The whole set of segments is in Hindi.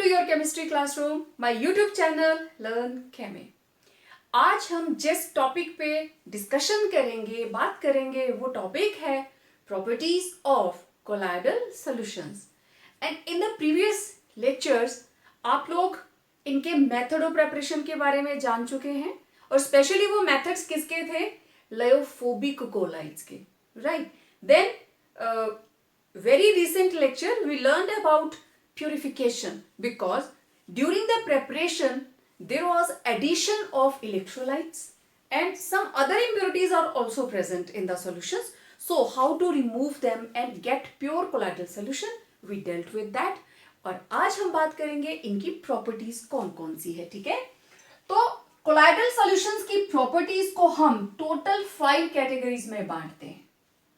Your chemistry classroom, my YouTube channel learn Chemi. आज हम जिस टॉपिक पे डिस्कशन करेंगे, बात करेंगे, वो टॉपिक है properties of colloidal solutions. And in the previous lectures आप लोग इनके मेथड ऑफ प्रेपरेशन के बारे में जान चुके हैं, और स्पेशली वो मेथड्स किसके थे? लायोफोबिक कोलाइड्स के, right? Then very recent lecture we learned about purification, because during the preparation there was addition of electrolytes and some other impurities are also present in the solutions. So how to remove them and get pure colloidal solution, we dealt with that. और आज हम बात करेंगे इनकी प्रॉपर्टीज कौन कौन सी है, ठीक है? तो कोलाइडल सॉल्यूशंस की प्रॉपर्टीज को हम टोटल 5 कैटेगरीज में बांटते हैं,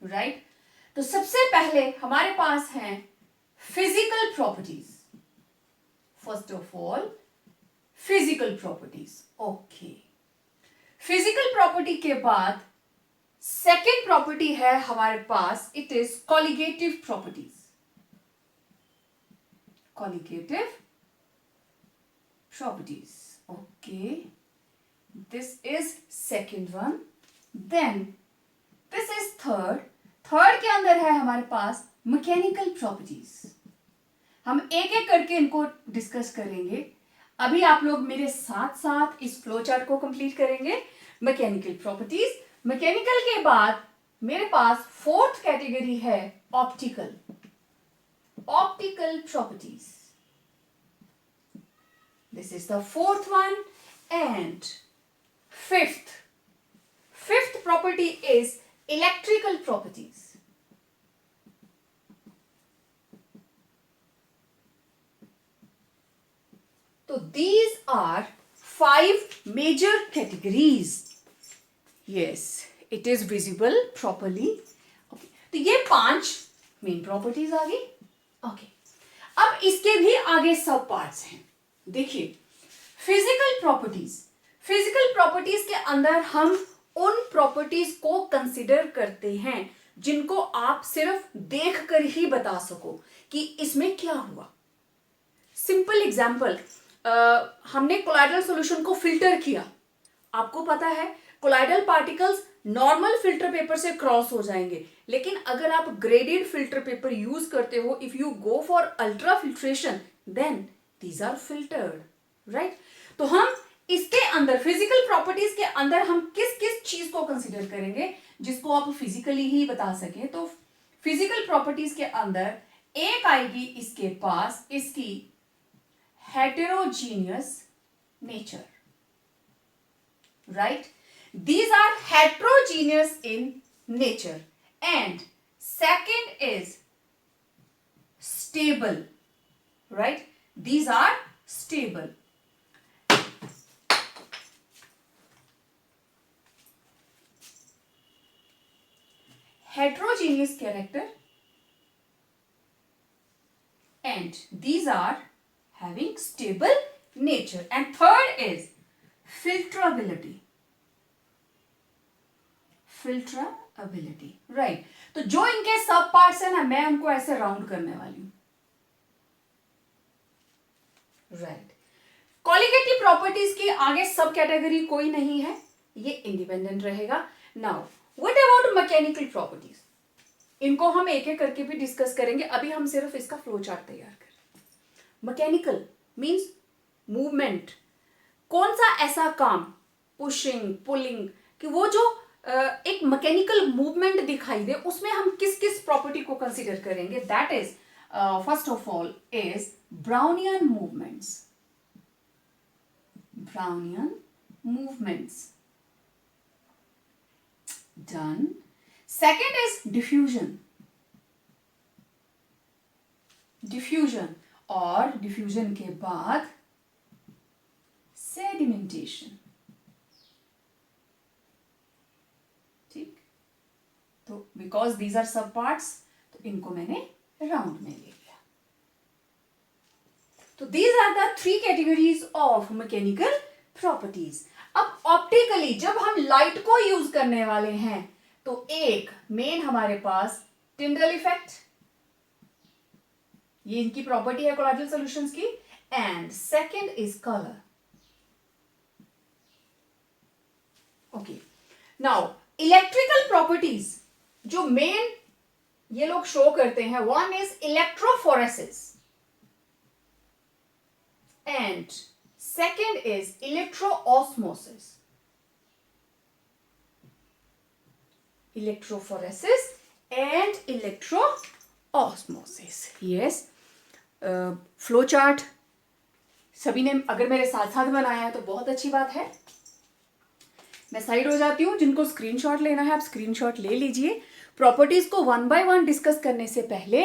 राइट? तो सबसे पहले हमारे पास हैं physical properties. First of all physical properties, okay. Physical property के बाद सेकेंड प्रॉपर्टी है हमारे पास, it is colligative properties. Colligative properties, okay, this is second one. Then this is third के अंदर है हमारे पास मैकेनिकल प्रॉपर्टीज। हम एक एक करके इनको डिस्कस करेंगे। अभी आप लोग मेरे साथ साथ इस फ्लो चार्ट को कंप्लीट करेंगे। मैकेनिकल प्रॉपर्टीज, मैकेनिकल के बाद मेरे पास फोर्थ कैटेगरी है optical properties. This is the fourth one. And fifth property is electrical properties. So these are 5 major categories. Yes, it is visible properly. Okay. तो ये 5 मेन प्रॉपर्टीज आ गई। ओके, अब इसके भी आगे सब पार्ट्स हैं। देखिए, फिजिकल प्रॉपर्टीज के अंदर हम उन प्रॉपर्टीज को कंसिडर करते हैं जिनको आप सिर्फ देखकर ही बता सको कि इसमें क्या हुआ। सिंपल एग्जांपल, हमने कोलाइडल सॉल्यूशन को फिल्टर किया। आपको पता है colloidal particles normal filter paper से क्रॉस हो जाएंगे, लेकिन अगर आप ग्रेडेड फिल्टर पेपर यूज करते हो, if you go for ultrafiltration, then these are filtered, right? तो हम इसके अंदर फिजिकल प्रॉपर्टीज के अंदर हम किस किस चीज को कंसीडर करेंगे जिसको आप फिजिकली ही बता सके? तो फिजिकल प्रॉपर्टीज के अंदर एक आएगी इसके पास इसकी heterogeneous nature, right? These are heterogeneous in nature. And second is stable, right? These are stable. Heterogeneous character, and these are having stable nature. And third is filtrability, right? तो जो इनके सब पार्ट्स है ना, मैं उनको ऐसे राउंड करने वाली हूं, राइट? कॉलिगेटिव प्रॉपर्टीज की आगे सब कैटेगरी कोई नहीं है, ये इंडिपेंडेंट रहेगा। Now What about mechanical properties? इनको हम एक एक करके भी डिस्कस करेंगे। अभी हम सिर्फ इसका फ्लो चार्ट तैयार करें। Mechanical means movement. कौन सा ऐसा काम, पुशिंग, पुलिंग, कि वो जो एक मैकेनिकल मूवमेंट दिखाई दे, उसमें हम किस किस प्रॉपर्टी को कंसीडर करेंगे? That is first of all is Brownian movements. Done. Second is diffusion, और diffusion के बाद sedimentation, ठीक? तो because these are सब parts, तो इनको मैंने राउंड में ले लिया। तो these are the 3 categories of mechanical properties. अब ऑप्टिकली जब हम लाइट को यूज करने वाले हैं, तो एक मेन हमारे पास टिंडल इफेक्ट, ये इनकी प्रॉपर्टी है कोलाइडल सॉल्यूशंस की। and second is color. Okay, now electrical properties जो मेन ये लोग शो करते हैं, one is electrophoresis and second is electroosmosis. Electrophoresis and electroosmosis. Yes. Flow chart सभी ने अगर मेरे साथ साथ बनाया है तो बहुत अच्छी बात है. मैं साइड हो जाती हूँ. जिनको स्क्रीनशॉट लेना है आप स्क्रीनशॉट ले लीजिए. प्रॉपर्टीज को वन बाय वन डिस्कस करने से पहले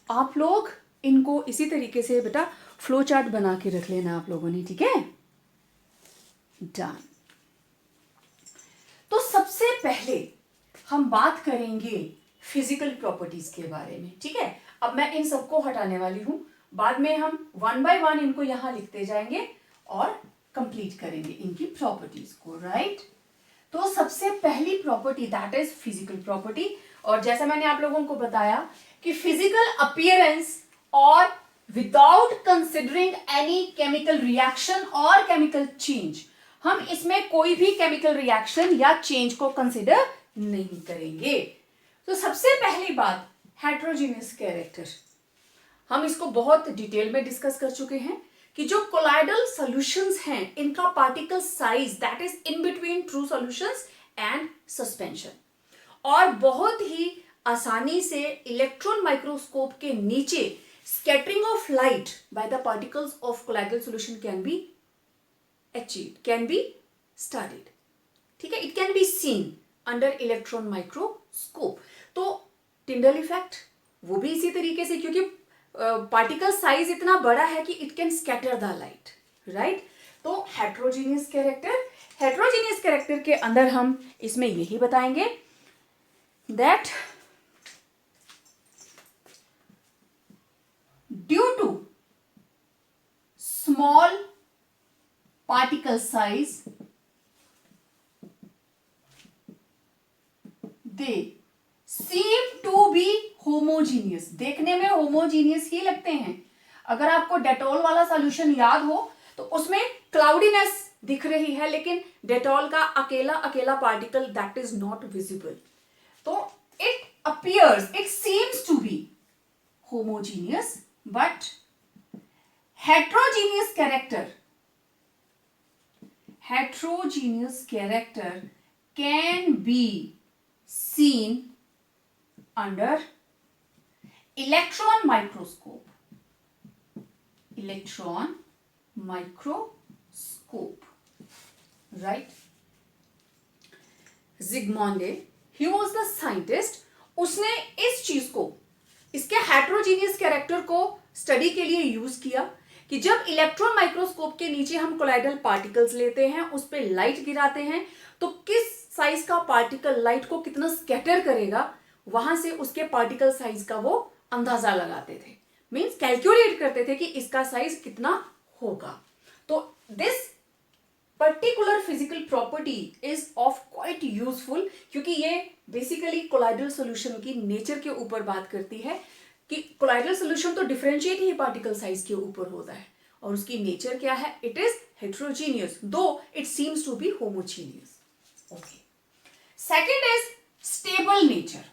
आप लोग इनको इसी तरीके से बेटा फ्लो चार्ट बना के रख लेना आप लोगों ने. ठीक है, डन. तो सबसे पहले हम बात करेंगे फिजिकल प्रॉपर्टीज के बारे में. ठीक है, अब मैं इन सबको हटाने वाली हूं. बाद में हम वन बाय वन इनको यहां लिखते जाएंगे और कंप्लीट करेंगे इनकी प्रॉपर्टीज को. राइट. तो सबसे पहली property that is physical property. और जैसा मैंने आप लोगों को बताया कि फिजिकल अपीयरेंस और without considering any chemical reaction और केमिकल चेंज, हम इसमें कोई भी केमिकल रिएक्शन या चेंज को कंसिडर नहीं करेंगे. तो सबसे पहली बात हेट्रोजीनियस कैरेक्टर. हम इसको बहुत डिटेल में डिस्कस कर चुके हैं कि जो कोलाइडल सॉल्यूशंस हैं इनका particle size that is in between true solutions and suspension, और बहुत ही आसानी से इलेक्ट्रॉन माइक्रोस्कोप के नीचे scattering of light by the particles of colloidal solution can be achieved, can be studied. ठीक है, it can be seen under electron microscope. तो टिंडल इफेक्ट वो भी इसी तरीके से, क्योंकि पार्टिकल साइज इतना बड़ा है कि it can scatter the light. Right. तो हेट्रोजीनियस कैरेक्टर के अंदर हम इसमें यही बताएंगे that due to small particle size they seem to be homogeneous. देखने में होमोजीनियस ही लगते हैं. अगर आपको डेटॉल वाला सॉल्यूशन याद हो तो उसमें क्लाउडीनेस दिख रही है, लेकिन डेटॉल का अकेला अकेला particle that is not visible. तो it appears, it seems to be homogeneous, but heterogeneous character can be seen under electron microscope. Right. Zsigmondy, he was the scientist. उसने इस चीज को, इसके हेट्रोजीनियस कैरेक्टर को स्टडी के लिए यूज किया कि जब इलेक्ट्रॉन माइक्रोस्कोप के नीचे हम कोलाइडल पार्टिकल्स लेते हैं, उस पे लाइट गिराते हैं, तो किस साइज का पार्टिकल लाइट को कितना स्कैटर करेगा, वहां से उसके पार्टिकल साइज का वो अंदाजा लगाते थे. मींस कैलकुलेट करते थे कि इसका साइज कितना होगा. तो this particular physical property is of quite useful, क्योंकि ये बेसिकली कोलाइडल सॉल्यूशन की नेचर के ऊपर बात करती है कि कोलाइडल सॉल्यूशन तो डिफरेंशिएट ही पार्टिकल साइज के ऊपर होता है, और उसकी नेचर क्या है, it is heterogeneous though it seems to be homogeneous. Okay. Second is stable nature.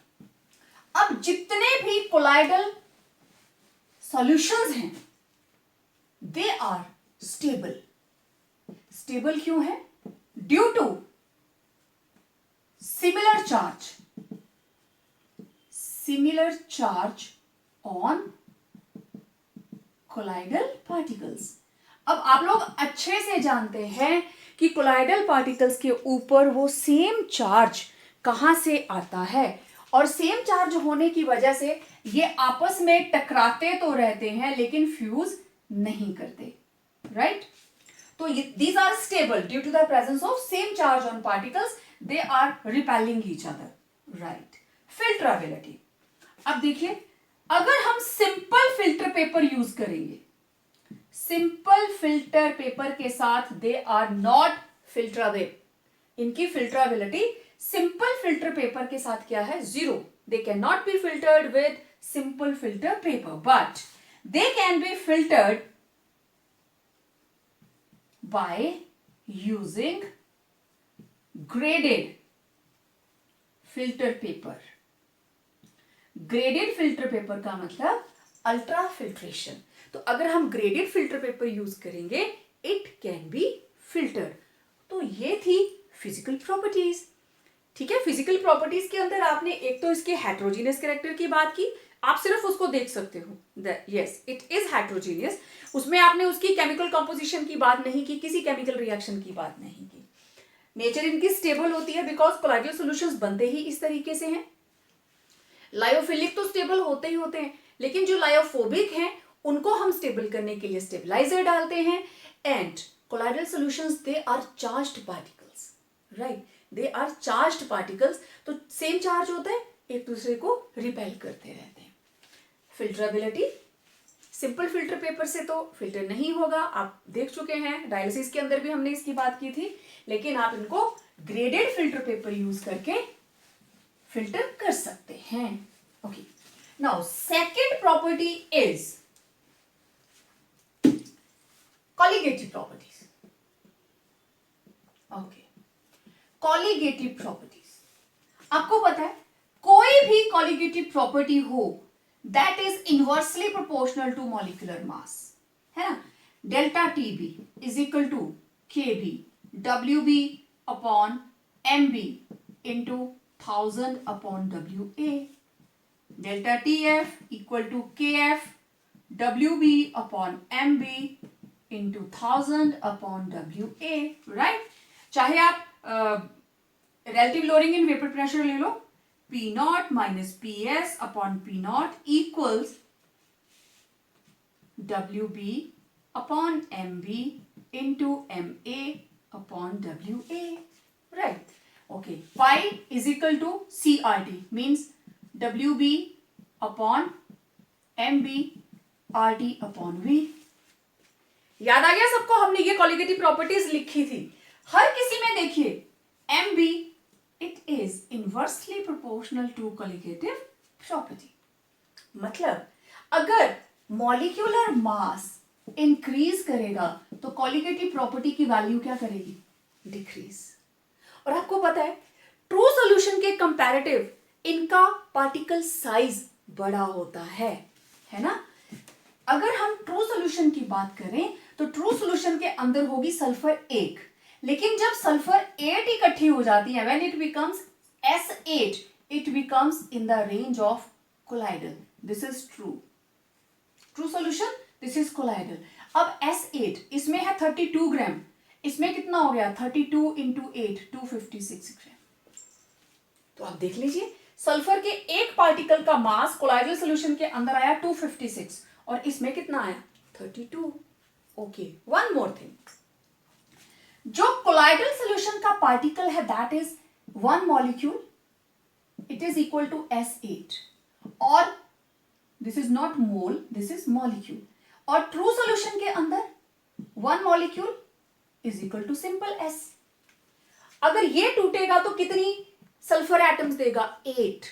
अब जितने भी कोलाइडल सॉल्यूशंस हैं दे आर स्टेबल. स्टेबल क्यों है? Due to similar charge on colloidal particles. अब आप लोग अच्छे से जानते हैं कि कोलाइडल पार्टिकल्स के ऊपर वो सेम चार्ज कहां से आता है, और सेम चार्ज होने की वजह से ये आपस में टकराते तो रहते हैं लेकिन फ्यूज नहीं करते. राइट. तो these are stable due to the presence of same charge on particles. They are repelling each other. Right. Filtrability. अब देखिए, अगर हम सिंपल फिल्टर पेपर यूज करेंगे, सिंपल फिल्टर पेपर के साथ दे आर नॉट फिल्ट्रेबल. इनकी फिल्ट्रेबिलिटी सिंपल फिल्टर पेपर के साथ क्या है? Zero. They can not be filtered with simple filter paper, but they can be filtered by using graded filter paper. Graded filter paper का मतलब अल्ट्रा फिल्ट्रेशन. तो अगर हम ग्रेडेड फिल्टर पेपर यूज करेंगे इट कैन बी फिल्टर्ड. तो ये थी फिजिकल प्रॉपर्टीज. ठीक है, फिजिकल प्रॉपर्टीज के अंदर आपने एक तो इसके हेट्रोजीनियस कैरेक्टर की बात की, आप सिर्फ उसको देख सकते हो, यस इट इज हेट्रोजीनियस. उसमें आपने उसकी केमिकल कंपोजिशन की बात नहीं की, किसी केमिकल रिएक्शन की बात नहीं की. नेचर इनकी स्टेबल होती है बिकॉज कोलाइडल सॉल्यूशंस बनते ही इस तरीके से हैं. लायोफिलिक तो स्टेबल होते ही होते हैं, लेकिन जो लायोफोबिक हैं उनको हम स्टेबल करने के लिए स्टेबलाइजर डालते हैं. And colloidal solutions they are charged particles, right, they are charged particles. तो सेम चार्ज होता है, एक दूसरे को रिपेल करते रहते हैं. फिल्टरेबिलिटी, सिंपल फिल्टर पेपर से तो फिल्टर नहीं होगा, आप देख चुके हैं, डायलिसिस के अंदर भी हमने इसकी बात की थी. लेकिन आप इनको ग्रेडेड फिल्टर पेपर यूज करके फिल्टर कर सकते हैं. Okay, now second property is colligative properties. Okay, colligative properties. आपको पता है कोई भी कॉलिगेटिव प्रॉपर्टी हो that is inversely proportional to molecular mass, है ना. Delta T B is equal to K B W B upon M B into 1000 upon WA. Delta TF equal to KF WB upon MB into 1000 upon WA, right? चाहे आप relative loading in vapor pressure ले लो, P naught minus PS upon P naught equals WB upon MB into MA upon WA, right? Okay, phi is equal to CRT means WB upon MB RT upon V. याद आ गया सबको, हमने ये कॉलिगेटिव प्रॉपर्टीज लिखी थी. हर किसी में देखिए MB it is inversely proportional to colligative property. मतलब अगर मॉलिक्यूलर मास इंक्रीज करेगा तो कॉलिगेटिव प्रॉपर्टी की वैल्यू क्या करेगी? डिक्रीज. और आपको पता है ट्रू सॉल्यूशन के कंपैरेटिव इनका पार्टिकल साइज बड़ा होता है ना. अगर हम ट्रू सॉल्यूशन की बात करें तो ट्रू सॉल्यूशन के अंदर होगी सल्फर 1, लेकिन जब सल्फर 8 इकट्ठी हो जाती है when it becomes S8 it becomes in the range of colloidal. This is true solution, this is colloidal. अब S8 इसमें है 32 ग्राम, इसमें कितना हो गया 32 इंटू 8 256 ग्राम. तो आप देख लीजिए सल्फर के एक पार्टिकल का मास कोलाइडल सॉल्यूशन के अंदर आया 256 और इसमें कितना आया 32. ओके, वन मोर थिंग, जो कोलाइडल सॉल्यूशन का पार्टिकल है that is one molecule, it is equal to S8 और this is not mole, this is molecule. और ट्रू सॉल्यूशन के अंदर one molecule is equal to simple S. अगर ये टूटेगा तो कितनी सल्फर एटम्स देगा 8,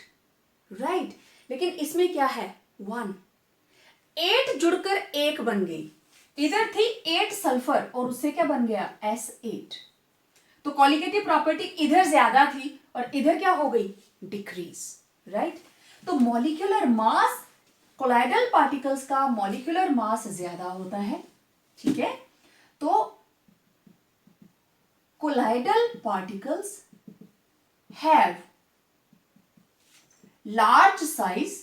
राइट. लेकिन इसमें क्या है 1, 8 जुड़कर 1 बन गई. इधर थी 8 सल्फर और उससे क्या बन गया S8. तो कॉलिगेटिव प्रॉपर्टी इधर ज्यादा थी और इधर क्या हो गई डिक्रीज, राइट. तो मॉलिक्यूलर मास कोलाइडल पार्टिकल्स का मॉलिक्यूलर मास ज्यादा होता है, ठीक है. तो colloidal particles have large size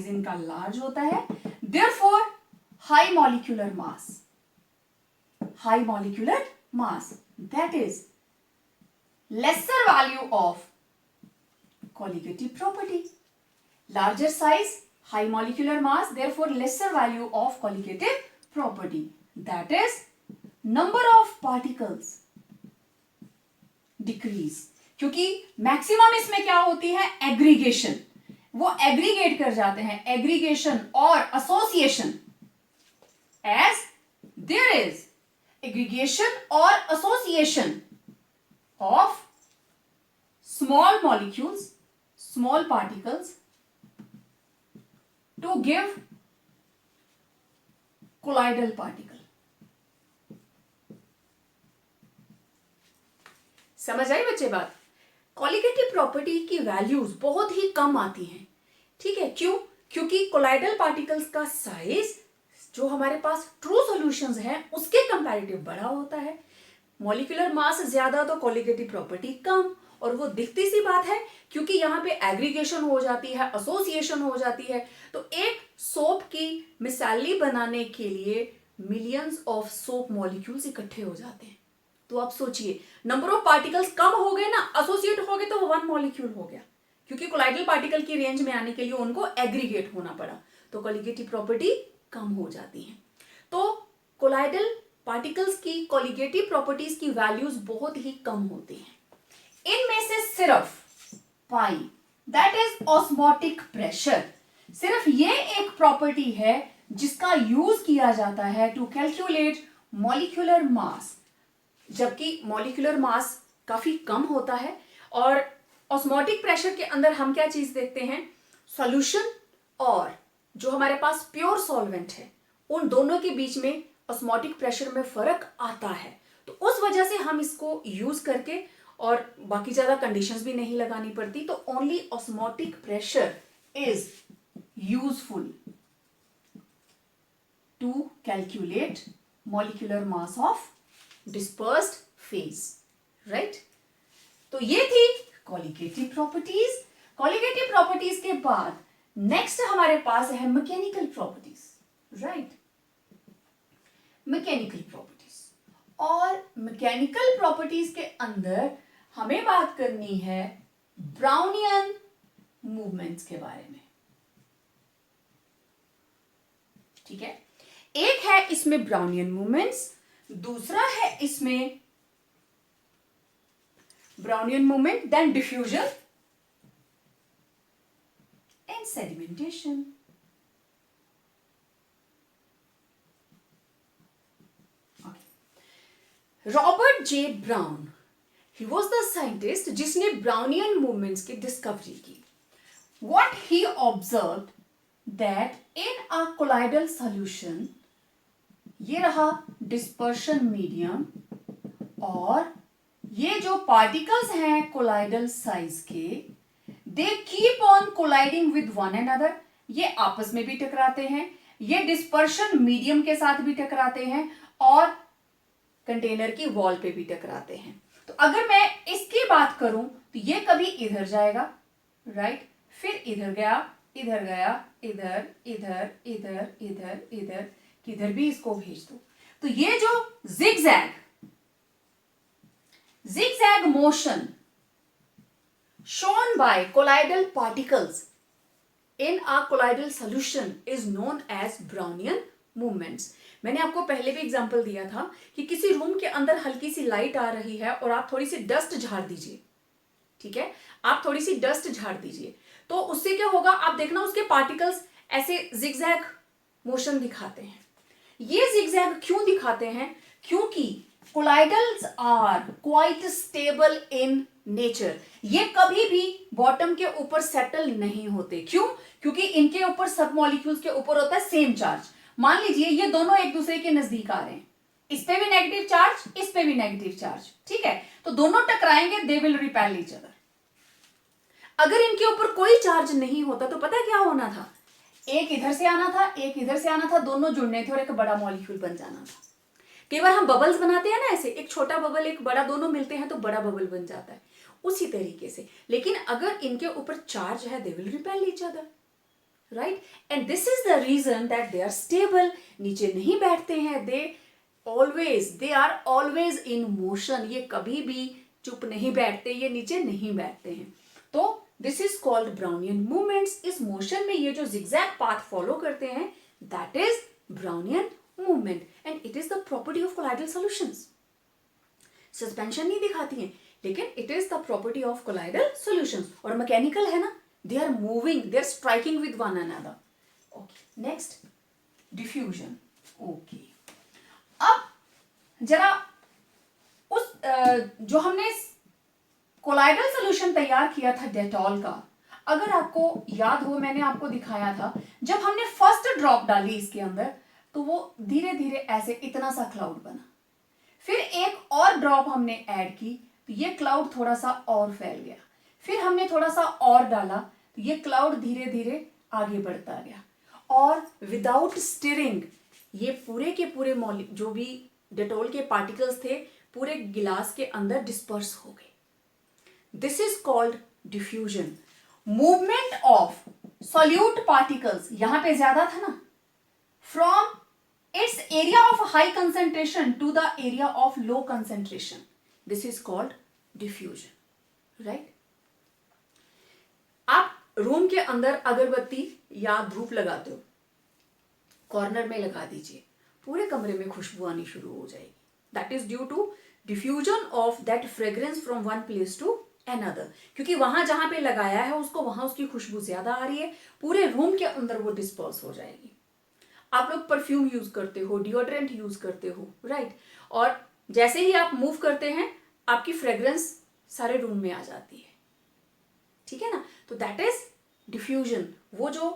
इनका large होता है, therefore high molecular mass, that is lesser value of colligative property. Larger size, high molecular mass, therefore lesser value of colligative property, that is number of particles decrease. क्योंकि मैक्सिमम इसमें क्या होती है एग्रीगेशन, वो एग्रीगेट कर जाते हैं, एग्रीगेशन और association. As there is aggregation और association of small molecules, small particles to give colloidal particle. समझ आई बच्चे बात? कॉलिगेटिव प्रॉपर्टी की वैल्यूज बहुत ही कम आती हैं, ठीक है? क्यों? क्योंकि कोलाइडल पार्टिकल्स का साइज जो हमारे पास ट्रू सॉल्यूशंस हैं उसके कंपैरेटिव बड़ा होता है। मॉलिक्यूलर मास ज्यादा तो कॉलिगेटिव प्रॉपर्टी कम, और वो दिखती सी बात है क्योंकि यहाँ पे एग्रीगेशन हो जाती है, एसोसिएशन हो जाती है। तो एक सोप की मिसाली बनाने के लिए मिलियंस ऑफ सोप मॉलिक्यूल्स इकट्ठे हो जाते हैं। तो आप सोचिए, नंबर ऑफ पार्टिकल्स कम हो गए ना, एसोसिएट हो गए तो वो वन मॉलिक्यूल हो गया, क्योंकि कोलाइडल पार्टिकल की रेंज में आने के लिए उनको एग्रीगेट होना पड़ा, तो कॉलिगेटिव प्रॉपर्टी कम हो जाती है। तो कोलाइडल पार्टिकल्स की कॉलिगेटिव प्रॉपर्टीज की वैल्यूज बहुत ही कम होती हैं। इनमें से सिर्फ पाई, दैट इज ऑस्मोटिक प्रेशर, सिर्फ ये एक प्रॉपर्टी है जिसका यूज किया जाता है टू कैलकुलेट मॉलिक्यूलर मास, जबकि मॉलिक्यूलर मास काफी कम होता है। और ऑस्मोटिक प्रेशर के अंदर हम क्या चीज देखते हैं? सॉल्यूशन और जो हमारे पास प्योर सॉल्वेंट है, उन दोनों के बीच में ऑस्मोटिक प्रेशर में फर्क आता है। तो उस वजह से हम इसको यूज करके, और बाकी ज्यादा कंडीशंस भी नहीं लगानी पड़ती, तो only osmotic pressure is useful to calculate molecular mass of dispersed phase, right? तो ये थी कॉलिगेटिव प्रॉपर्टीज। कॉलिगेटिव प्रॉपर्टीज के बाद नेक्स्ट हमारे पास है mechanical properties, right? Mechanical properties, और मैकेनिकल प्रॉपर्टीज के अंदर हमें बात करनी है ब्राउनियन मूवमेंट्स के बारे में, ठीक है? एक है इसमें ब्राउनियन मूवमेंट्स, दूसरा है इसमें Brownian movement, then diffusion and sedimentation. Robert J Brown, he was the scientist जिसने ब्राउनियन मूवमेंट्स की डिस्कवरी की। What he observed that in a colloidal solution, ये रहा डिस्पर्शन मीडियम, और ये जो पार्टिकल्स हैं कोलाइडल साइज के, they keep on colliding with one another, ये आपस में भी टकराते हैं, ये डिस्पर्शन मीडियम के साथ भी टकराते हैं, और कंटेनर की वॉल पे भी टकराते हैं। तो अगर मैं इसकी बात करूं तो ये कभी इधर जाएगा, राइट? फिर इधर गया, इधर गया, इधर, इधर, इधर, इधर, इधर, किधर भी इसको भेज दो। तो ये जो zigzag motion shown by colloidal particles in a colloidal solution is known as Brownian movements। मैंने आपको पहले भी एग्जांपल दिया था कि किसी रूम के अंदर हल्की सी लाइट आ रही है और आप थोड़ी सी डस्ट झाड़ दीजिए, ठीक है? आप थोड़ी सी डस्ट झाड़ दीजिए, तो उससे क्या होगा? आप देखना उसके पार्टिकल्स ऐसे zigzag मोशन दिखाते हैं। ये zigzag क्यों दिखाते हैं? क्योंकि colloidals are quite stable in nature, ये कभी भी बॉटम के ऊपर सेटल नहीं होते। क्यों? क्योंकि इनके ऊपर सब मॉलिक्यूल्स के ऊपर होता है सेम चार्ज। मान लीजिए ये दोनों एक दूसरे के नजदीक आ रहे हैं, इस पे भी नेगेटिव चार्ज, इस पे भी नेगेटिव चार्ज, ठीक है? तो दोनों टकराएंगे, they will repel each other. अगर इनके ऊपर कोई चार्ज नहीं होता तो पता क्या होना था? एक इधर से आना था, एक इधर से आना था, दोनों जुड़ने थे और एक बड़ा मॉलिक्यूल बन जाना था। कई बार हम बबल्स बनाते हैं ना, ऐसे एक छोटा बबल एक बड़ा, दोनों मिलते हैं तो बड़ा बबल बन जाता है, उसी तरीके से। लेकिन अगर इनके ऊपर चार्ज है, they will repel each other, right? And this is the reason that they are stable, नीचे नहीं बैठते हैं, they are always in motion, ये कभी भी चुप नहीं बैठते, ये नीचे नहीं बैठते हैं। तो this is called Brownian movements. इस मोशन में ये जो zigzag पाथ फॉलो करते हैं, that is Brownian movement, and it is the property of colloidal solutions. Suspension नहीं दिखाती हैं, लेकिन it is the property of colloidal solutions. और मैकेनिकल है ना, they are moving, they are striking with one another. Okay, next diffusion. Okay, अब जरा उस जो हमने कोलाइडल सॉल्यूशन तैयार किया था डेटॉल का, अगर आपको याद हो, मैंने आपको दिखाया था जब हमने फर्स्ट ड्रॉप डाली इसके अंदर तो वो धीरे धीरे ऐसे इतना सा क्लाउड बना, फिर एक और ड्रॉप हमने ऐड की तो ये क्लाउड थोड़ा सा और फैल गया, फिर हमने थोड़ा सा और डाला तो ये क्लाउड धीरे धीरे आगे बढ़ता गया, और विदाउट स्टिरिंग ये पूरे के पूरे जो भी डेटॉल के पार्टिकल्स थे पूरे गिलास के अंदर डिस्पर्स हो गए। This is called diffusion. Movement of solute particles, यहां पे ज्यादा था ना, from its area of high concentration to the area of low concentration, this is called diffusion, right. आप रूम के अंदर अगरबत्ती या धूप लगाते हो, कॉर्नर में लगा दीजिए, पूरे कमरे में खुशबू आनी शुरू हो जाएगी। That is due to diffusion of that fragrance from one place to another, क्योंकि वहां जहां पे लगाया है उसको वहां उसकी खुशबू ज्यादा आ रही है, पूरे रूम के अंदर वो डिस्पर्स हो जाएगी। आप लोग परफ्यूम यूज करते हो, डिओड्रेंट यूज करते हो, राइट, और जैसे ही आप मूव करते हैं आपकी फ्रेग्रेंस सारे रूम में आ जाती है, ठीक है ना। तो दैट इज डिफ्यूजन। वो जो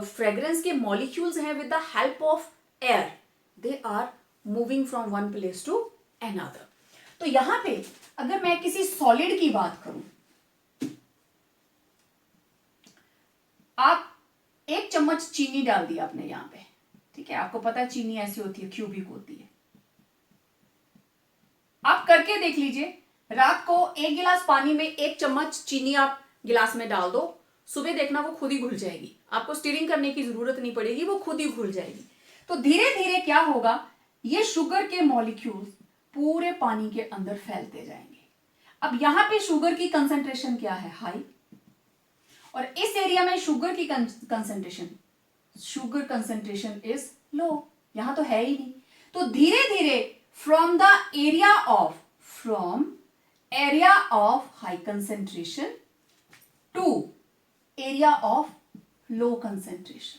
फ्रेग्रेंस के मॉलिक्यूल्स हैं with the help of air they are moving from one place to another. तो यहां पे अगर मैं किसी सॉलिड की बात करूं, आप 1 चम्मच चीनी डाल दिया आपने यहां पे, ठीक है, आपको पता है चीनी ऐसी होती है, क्यूबिक होती है। आप करके देख लीजिए, रात को 1 गिलास पानी में 1 चम्मच चीनी आप गिलास में डाल दो, सुबह देखना वो खुद ही घुल जाएगी, आपको स्टीरिंग करने की जरूरत नहीं पड़ेगी, वो खुद ही घुल जाएगी। तो धीरे धीरे क्या होगा, ये शुगर के मॉलिक्यूल्स पूरे पानी के अंदर फैलते जाएंगे। अब यहां पे शुगर की कंसेंट्रेशन क्या है, हाई, और इस एरिया में शुगर की कंसेंट्रेशन इज लो, यहां तो है ही नहीं। तो धीरे धीरे from area of high concentration to area of low concentration,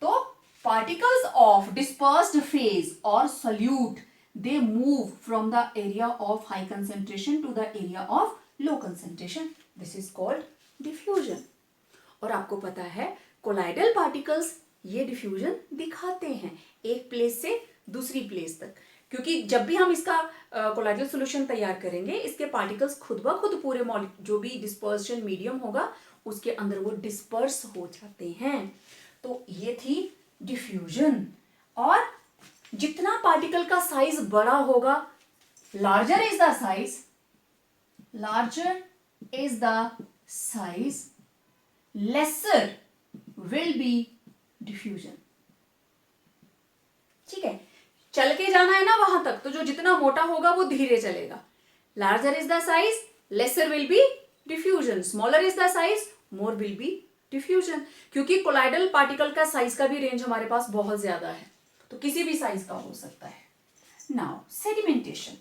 तो particles of dispersed phase or solute they move from the area of high concentration to the area of low concentration, this is called diffusion। और आपको पता है कोलाइडल पार्टिकल्स ये डिफ्यूजन दिखाते हैं एक प्लेस से दूसरी प्लेस तक, क्योंकि जब भी हम इसका कोलाइडल सॉल्यूशन तैयार करेंगे इसके पार्टिकल्स खुद ब खुद पूरे जो भी डिस्पर्शन मीडियम होगा उसके अंदर वो डिस्पर्स हो जाते हैं। तो ये थी डिफ्यूजन। और जितना पार्टिकल का साइज बड़ा होगा, larger is the size laser will be diffusion, ठीक है। चल के जाना है ना वहां तक, तो जो जितना मोटा होगा वो धीरे चलेगा। Larger is the size laser will be diffusion, smaller is the size more will be diffusion, क्योंकि कोलाइडल पार्टिकल का साइज का भी रेंज हमारे पास बहुत ज्यादा है, तो किसी भी साइज का हो सकता है। नाउ सेडिमेंटेशन,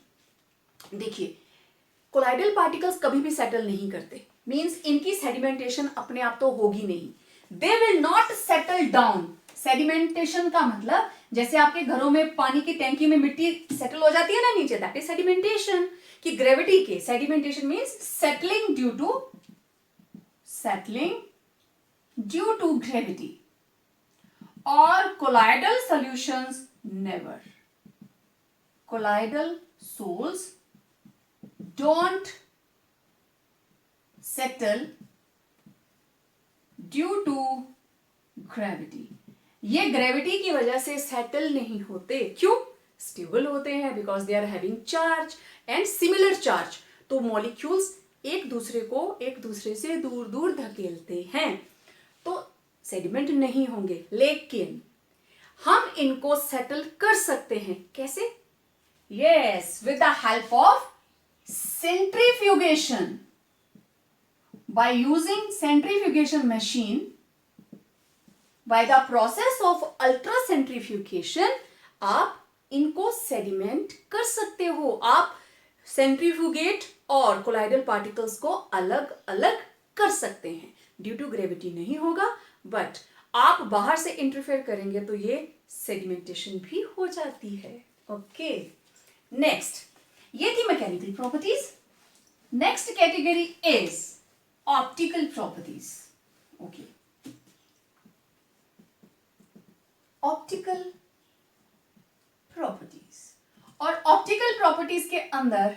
देखिए कोलाइडल पार्टिकल्स कभी भी सेटल नहीं करते, मींस इनकी सेडिमेंटेशन अपने आप तो होगी नहीं, they will not settle down. Sedimentation का मतलब जैसे आपके घरों में पानी की टैंकी में मिट्टी सेटल हो जाती है ना नीचे, दैट इज सेडिमेंटेशन। कि ग्रेविटी के sedimentation means settling due to gravity, or colloidal solutions never, colloidal sols don't settle due to gravity। ये ग्रेविटी की वजह से सेटल नहीं होते, क्यों? स्टेबल होते हैं, because they are having charge and similar charge, तो मॉलिक्यूल्स एक दूसरे से दूर दूर धकेलते हैं, तो सेडिमेंट नहीं होंगे। लेकिन हम इनको सेटल कर सकते हैं, कैसे? Yes, with the help of centrifugation. By using centrifugation machine, by the process of ultra centrifugation आप इनको सेडिमेंट कर सकते हो। आप सेंट्रीफ्यूगेट और कोलाइडल पार्टिकल्स को अलग अलग कर सकते हैं। ड्यू टू ग्रेविटी नहीं होगा, बट आप बाहर से इंटरफेयर करेंगे तो ये सेडिमेंटेशन भी हो जाती है। ओके, नेक्स्ट, ये थी mechanical properties. Next category is optical properties. Okay, optical properties, और ऑप्टिकल प्रॉपर्टीज के अंदर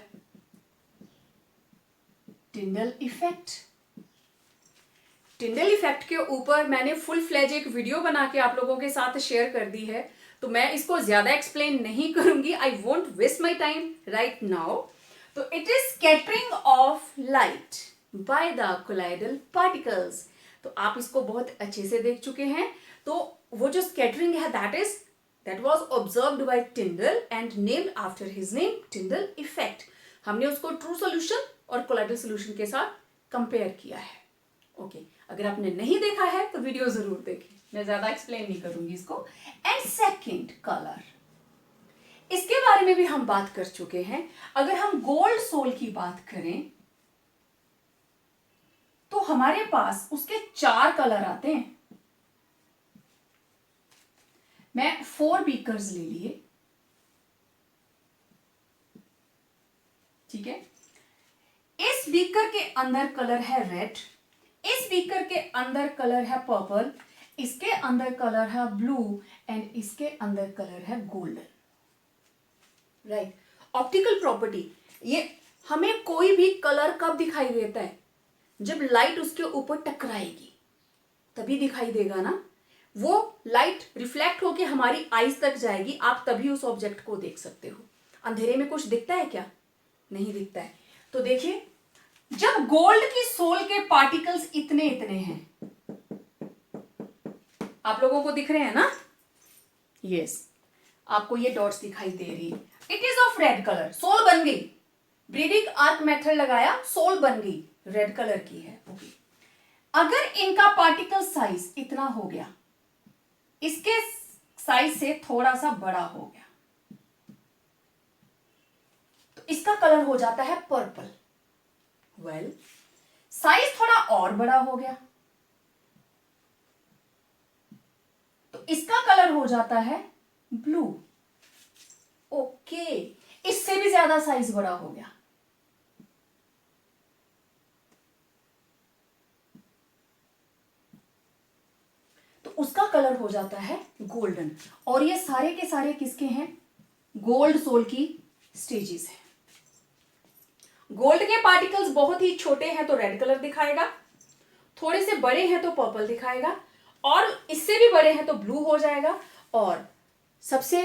टिंडल इफेक्ट। टिंडल इफेक्ट के ऊपर मैंने फुल फ्लेज एक वीडियो बना के आप लोगों के साथ शेयर कर दी है, तो मैं इसको ज्यादा एक्सप्लेन नहीं करूंगी। I won't waste my time right now. तो it is scattering of light by the colloidal particles. तो आप इसको बहुत अच्छे से देख चुके हैं। तो वो जो स्कैटरिंग है that was observed by Tyndall and named after his name Tyndall effect। हमने उसको ट्रू सॉल्यूशन और कोलाइडल सॉल्यूशन के साथ कंपेयर किया है। ओके, अगर आपने नहीं देखा है तो वीडियो जरूर देखें, मैं ज्यादा एक्सप्लेन नहीं करूंगी इसको। एंड सेकंड कलर, इसके बारे में भी हम बात कर चुके हैं। अगर हम गोल्ड सोल की बात करें तो हमारे पास उसके 4 कलर आते हैं। मैं 4 बीकर्स ले लिए, ठीक है। इस बीकर के अंदर कलर है रेड, इस बीकर के अंदर कलर है पर्पल, इसके अंदर कलर है ब्लू एंड इसके अंदर कलर है गोल्डन। राइट, ऑप्टिकल प्रॉपर्टी, ये हमें कोई भी कलर कब दिखाई देता है? जब लाइट उसके ऊपर टकराएगी तभी दिखाई देगा ना। वो लाइट रिफ्लेक्ट होके हमारी आईज तक जाएगी, आप तभी उस ऑब्जेक्ट को देख सकते हो। अंधेरे में कुछ दिखता है क्या? नहीं दिखता है। तो देखिए, जब गोल्ड की सोल के पार्टिकल्स इतने इतने हैं, आप लोगों को दिख रहे हैं ना? यस, आपको ये डॉट्स दिखाई दे रही है। It is of red colour, sol बन गई, ब्रीडिंग आर्क मेथड लगाया, सोल बन गई, रेड कलर की है। ओके, अगर इनका पार्टिकल साइज इतना हो गया, इसके साइज से थोड़ा सा बड़ा हो गया, तो इसका कलर हो जाता है पर्पल। वेल, साइज थोड़ा और बड़ा हो गया तो इसका कलर हो जाता है ब्लू। ओके, इससे भी ज्यादा साइज बड़ा हो गया तो उसका कलर हो जाता है गोल्डन। और ये सारे के सारे किसके हैं? गोल्ड सोल की स्टेजेस हैं। गोल्ड के पार्टिकल्स बहुत ही छोटे हैं तो रेड कलर दिखाएगा, थोड़े से बड़े हैं तो पर्पल दिखाएगा, और इससे भी बड़े हैं तो ब्लू हो जाएगा, और सबसे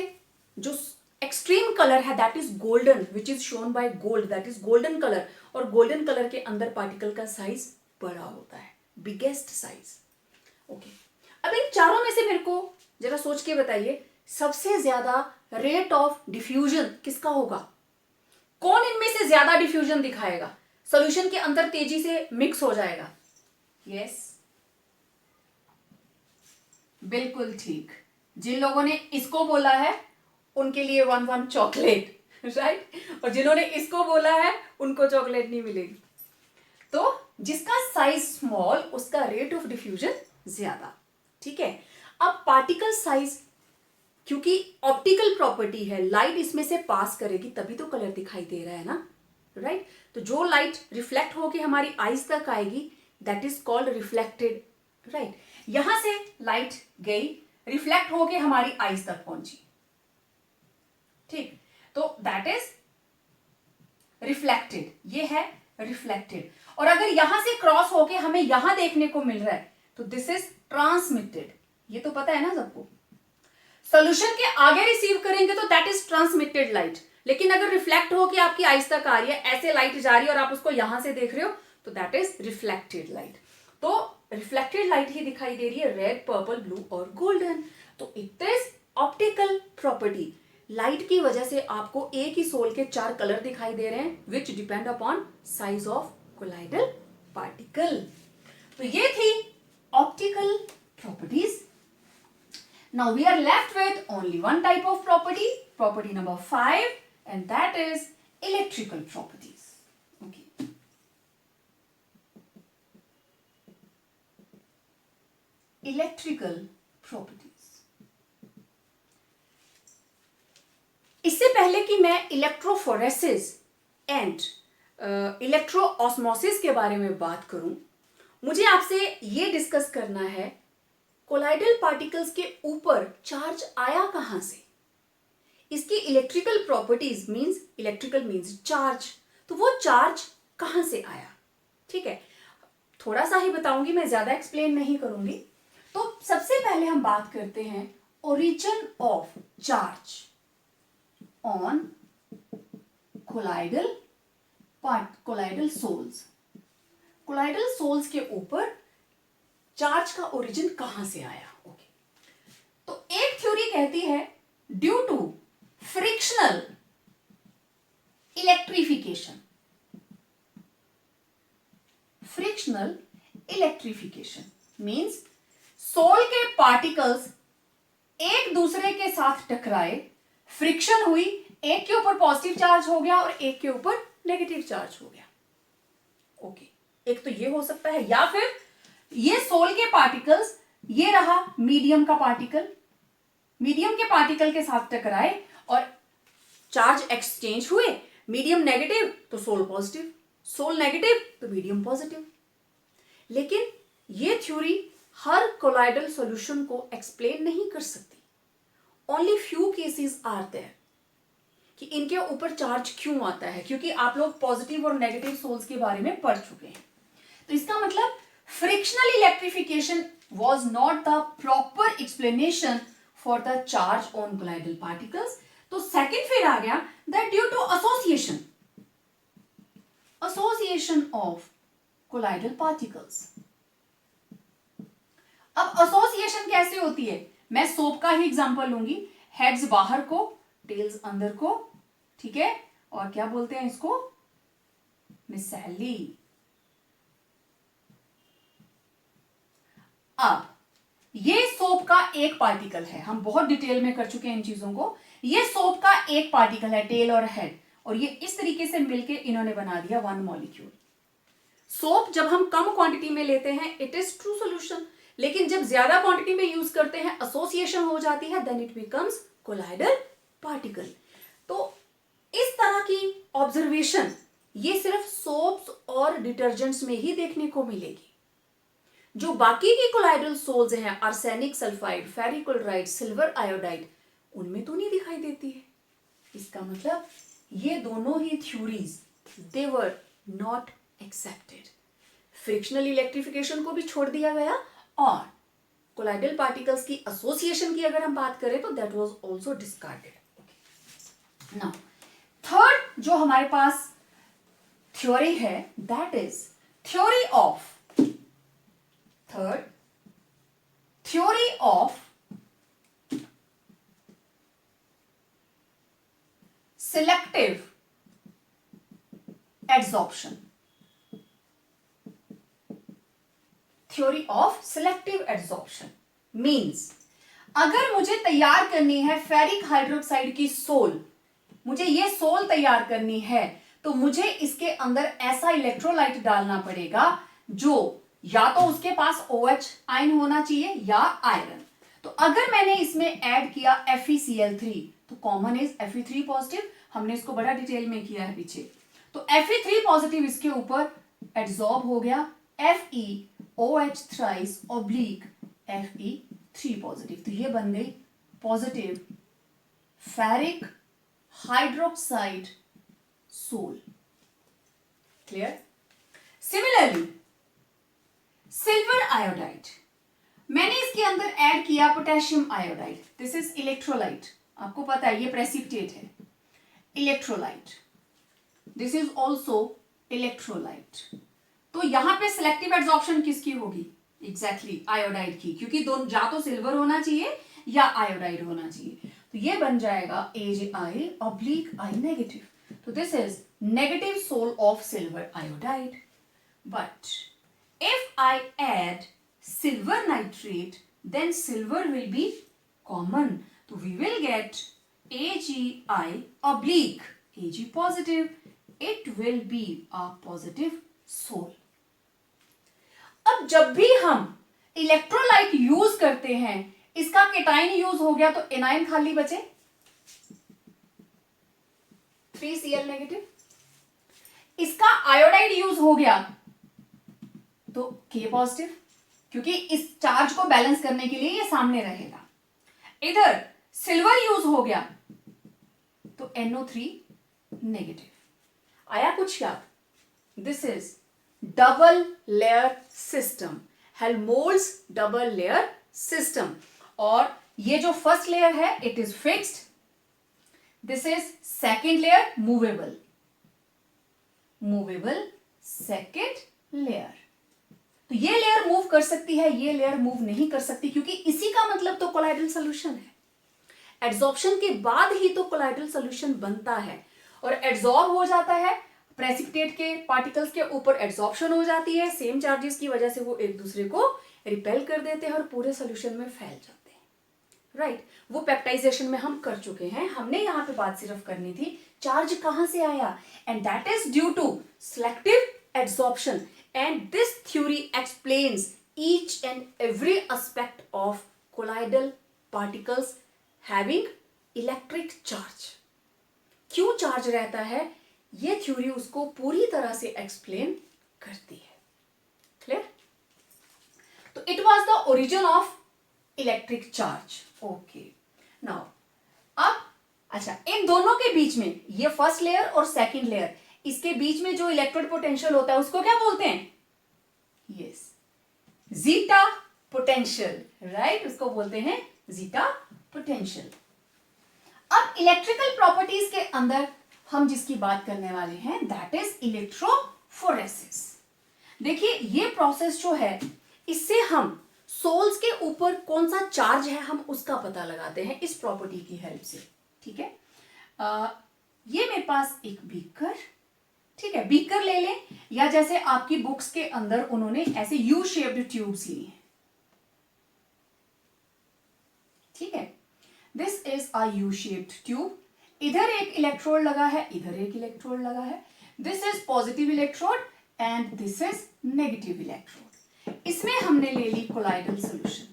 जो एक्सट्रीम कलर है that is golden, which is shown by gold, that is golden colour. और गोल्डन कलर के अंदर पार्टिकल का साइज बड़ा होता है, बिगेस्ट साइज। ओके, अब इन चारों में से मेरे को जरा सोच के बताइए, सबसे ज्यादा रेट ऑफ डिफ्यूजन किसका होगा? कौन इनमें से ज्यादा डिफ्यूजन दिखाएगा, सॉल्यूशन के अंदर तेजी से मिक्स हो जाएगा? यस, बिल्कुल ठीक। जिन लोगों ने इसको बोला है उनके लिए 1 चॉकलेट, राइट, और जिन्होंने इसको बोला है उनको चॉकलेट नहीं मिलेगी। तो जिसका साइज स्मॉल उसका रेट ऑफ डिफ्यूजन ज्यादा, ठीक है। अब पार्टिकल साइज, क्योंकि ऑप्टिकल प्रॉपर्टी है, लाइट इसमें से पास करेगी तभी तो कलर दिखाई दे रहा है ना, राइट। तो जो लाइट रिफ्लेक्ट होके हमारी आईज तक आएगी that is called reflected, right. यहां से लाइट गई, रिफ्लेक्ट होके हमारी आईज तक पहुंची, ठीक, तो दैट इज रिफ्लेक्टेड, ये है रिफ्लेक्टेड। और अगर यहां से क्रॉस होके हमें यहां देखने को मिल रहा है तो दिस इज ट्रांसमिटेड, ये तो पता है ना सबको। सोल्यूशन के आगे रिसीव करेंगे तो दैट इज ट्रांसमिटेड लाइट, लेकिन अगर रिफ्लेक्ट होके आपकी आईज तक आ रही है, ऐसे लाइट जा रही है और आप उसको यहां से देख रहे हो तो दैट इज रिफ्लेक्टेड लाइट। तो रिफ्लेक्टेड लाइट ही दिखाई दे रही है, रेड, पर्पल, ब्लू और गोल्डन। तो it is optical property. Light की वजह से आपको एक ही सोल के 4 कलर दिखाई दे रहे हैं विच depend upon size of colloidal particle. तो ये थी optical properties. Now we are left with only one type of property, property number 5, and that is electrical properties. Okay. Electrical properties. इससे पहले कि मैं इलेक्ट्रोफोरेसिस एंड इलेक्ट्रोऑस्मोसिस के बारे में बात करूं, मुझे आपसे ये डिस्कस करना है कोलाइडल पार्टिकल्स के ऊपर चार्ज आया कहां से। इसकी electrical properties means, electrical means charge, तो वो चार्ज कहां से आया, ठीक है, थोड़ा सा ही बताऊंगी, मैं ज्यादा एक्सप्लेन नहीं करूंगी। तो सबसे पहले हम बात करते हैं origin of charge on colloidal sols. Colloidal sols के ऊपर चार्ज का ओरिजिन कहां से आया? ओके, तो एक थ्योरी कहती है due to frictional electrification. Frictional electrification means sol के पार्टिकल्स एक दूसरे के साथ टकराए, फ्रिक्शन हुई, एक के ऊपर पॉजिटिव चार्ज हो गया और एक के ऊपर नेगेटिव चार्ज हो गया। ओके, एक तो ये हो सकता है, या फिर ये सोल के पार्टिकल्स, ये रहा मीडियम का पार्टिकल, मीडियम के पार्टिकल के साथ टकराए और चार्ज एक्सचेंज हुए, मीडियम नेगेटिव तो सोल पॉजिटिव, सोल नेगेटिव तो मीडियम पॉजिटिव। लेकिन ये थ्योरी हर कोलाइडल सॉल्यूशन को एक्सप्लेन नहीं कर सकती। Only few cases are there कि इनके ऊपर चार्ज क्यों आता है, क्योंकि आप लोग पॉजिटिव और नेगेटिव सोल्स के बारे में पढ़ चुके हैं। तो इसका मतलब frictional electrification was not the proper explanation for the charge on colloidal particles। तो सेकंड फिर आ गया that due to association of colloidal particles। अब एसोसिएशन कैसे होती है? मैं सोप का ही एग्जांपल लूंगी, हेड्स बाहर को, टेल्स अंदर को, ठीक है, और क्या बोलते हैं इसको? मिसैली। अब ये सोप का एक पार्टिकल है, हम बहुत डिटेल में कर चुके हैं इन चीजों को। ये सोप का एक पार्टिकल है, टेल और हेड, और ये इस तरीके से मिलके इन्होंने बना दिया वन मॉलिक्यूल। सोप जब हम कम क्वांटिटी में लेते हैं इट इज ट्रू सॉल्यूशन, लेकिन जब ज्यादा क्वांटिटी में यूज करते हैं, एसोसिएशन हो जाती है, then it becomes colloidal particle. तो इस तरह की ऑब्जर्वेशन ये सिर्फ सोप्स और डिटर्जेंट्स में ही देखने को मिलेगी। जो बाकी की कोलाइडल सोल्स हैं, arsenic sulphide, ferric chloride, silver iodide, उनमें तो नहीं दिखाई देती है। इसका मतलब ये दोनों ही theories they were not accepted. Frictional electrification को भी छोड़ दिया गया और कोलाइडल पार्टिकल्स की एसोसिएशन की अगर हम बात करें तो that was also discarded. Now third जो हमारे पास थ्योरी है that is theory of selective adsorption। Theory of selective adsorption means अगर मुझे तैयार करनी है फेरिक हाइड्रोक्साइड की सोल, मुझे ये सोल तैयार करनी है, तो मुझे इसके अंदर ऐसा इलेक्ट्रोलाइट डालना पड़ेगा जो या तो उसके पास OH आयन होना चाहिए या आयरन। तो अगर मैंने इसमें ऐड किया FeCl3 तो कॉमन इज Fe3 पॉजिटिव, हमने इसको बड़ा डिटेल में किया है पीछे। तो Fe3 पॉजिटिव इसके ऊपर एड्सॉर्ब हो गया, FeOH thrice oblique Fe3 positive, तो ये बन गई positive ferric hydroxide sol. Clear? Similarly silver iodide, मैंने इसके अंदर ऐड किया potassium iodide, this is electrolyte, आपको पता है ये प्रेसिपिटेट है, electrolyte, this is also electrolyte. तो यहां पे सिलेक्टिव एड्सॉर्प्शन किसकी होगी? एग्जैक्टली आयोडाइड की, क्योंकि दोनों या तो सिल्वर होना चाहिए या आयोडाइड होना चाहिए। तो ये बन जाएगा AgI ऑब्लिक I नेगेटिव, तो this is negative sol of silver iodide. But if I add silver nitrate then silver will be common, so we will get AgI oblique Ag positive, it will be a positive soul। अब जब भी हम इलेक्ट्रोलाइट यूज करते हैं, इसका केटाइन यूज हो गया तो एनाइन खाली बचे 3Cl नेगेटिव, इसका आयोडाइड यूज हो गया तो K पॉजिटिव, क्योंकि इस चार्ज को बैलेंस करने के लिए ये सामने रहेगा। इधर सिल्वर यूज हो गया तो NO3 नेगेटिव। आया कुछ याद? This is double layer system, Helmholtz double layer system. और ये जो फर्स्ट लेयर है it is fixed, this is second layer movable, movable second layer. तो ये लेयर मूव कर सकती है, ये लेयर मूव नहीं कर सकती, क्योंकि इसी का मतलब तो कोलाइडल सोल्यूशन है। एड्सॉर्प्शन के बाद ही तो कोलाइडल सोल्यूशन बनता है, और एड्सॉर्ब हो जाता है प्रेसिपिटेट के पार्टिकल्स के ऊपर, एड्सॉर्प्शन हो जाती है, सेम चार्जेस की वजह से वो एक दूसरे को रिपेल कर देते हैं और पूरे सोल्यूशन में फैल जाते हैं, राइट। वो पेप्टाइजेशन में हम कर चुके हैं, हमने यहाँ पे बात सिर्फ करनी थी चार्ज कहां से आया, and that is due to selective adsorption, and this theory explains each and every aspect of colloidal particles having electric charge. क्यों चार्ज रहता है, ये थ्योरी उसको पूरी तरह से एक्सप्लेन करती है। क्लियर? तो it was the origin of electric charge. Okay, now अब अच्छा, इन दोनों के बीच में, ये फर्स्ट लेयर और सेकंड लेयर, इसके बीच में जो इलेक्ट्रिक पोटेंशियल होता है उसको क्या बोलते हैं? यस, जीटा पोटेंशियल, राइट, उसको बोलते हैं जीटा पोटेंशियल। अब इलेक्ट्रिकल प्रॉपर्टीज के अंदर हम जिसकी बात करने वाले हैं दैट इज इलेक्ट्रोफोरेसिस। देखिए ये प्रोसेस जो है, इससे हम सोल्स के ऊपर कौन सा चार्ज है हम उसका पता लगाते हैं इस प्रॉपर्टी की हेल्प से। ठीक है, ये मेरे पास एक बीकर, ठीक है, बीकर ले लें, या जैसे आपकी बुक्स के अंदर उन्होंने ऐसे यू शेप्ड ट्यूब्स ली हैं, ठीक है, this is a U shaped tube, इधर एक इलेक्ट्रोड लगा है, इधर एक इलेक्ट्रोड लगा है, this is positive electrode and this is negative electrode. इसमें हमने ले ली कोलाइडल सॉल्यूशन,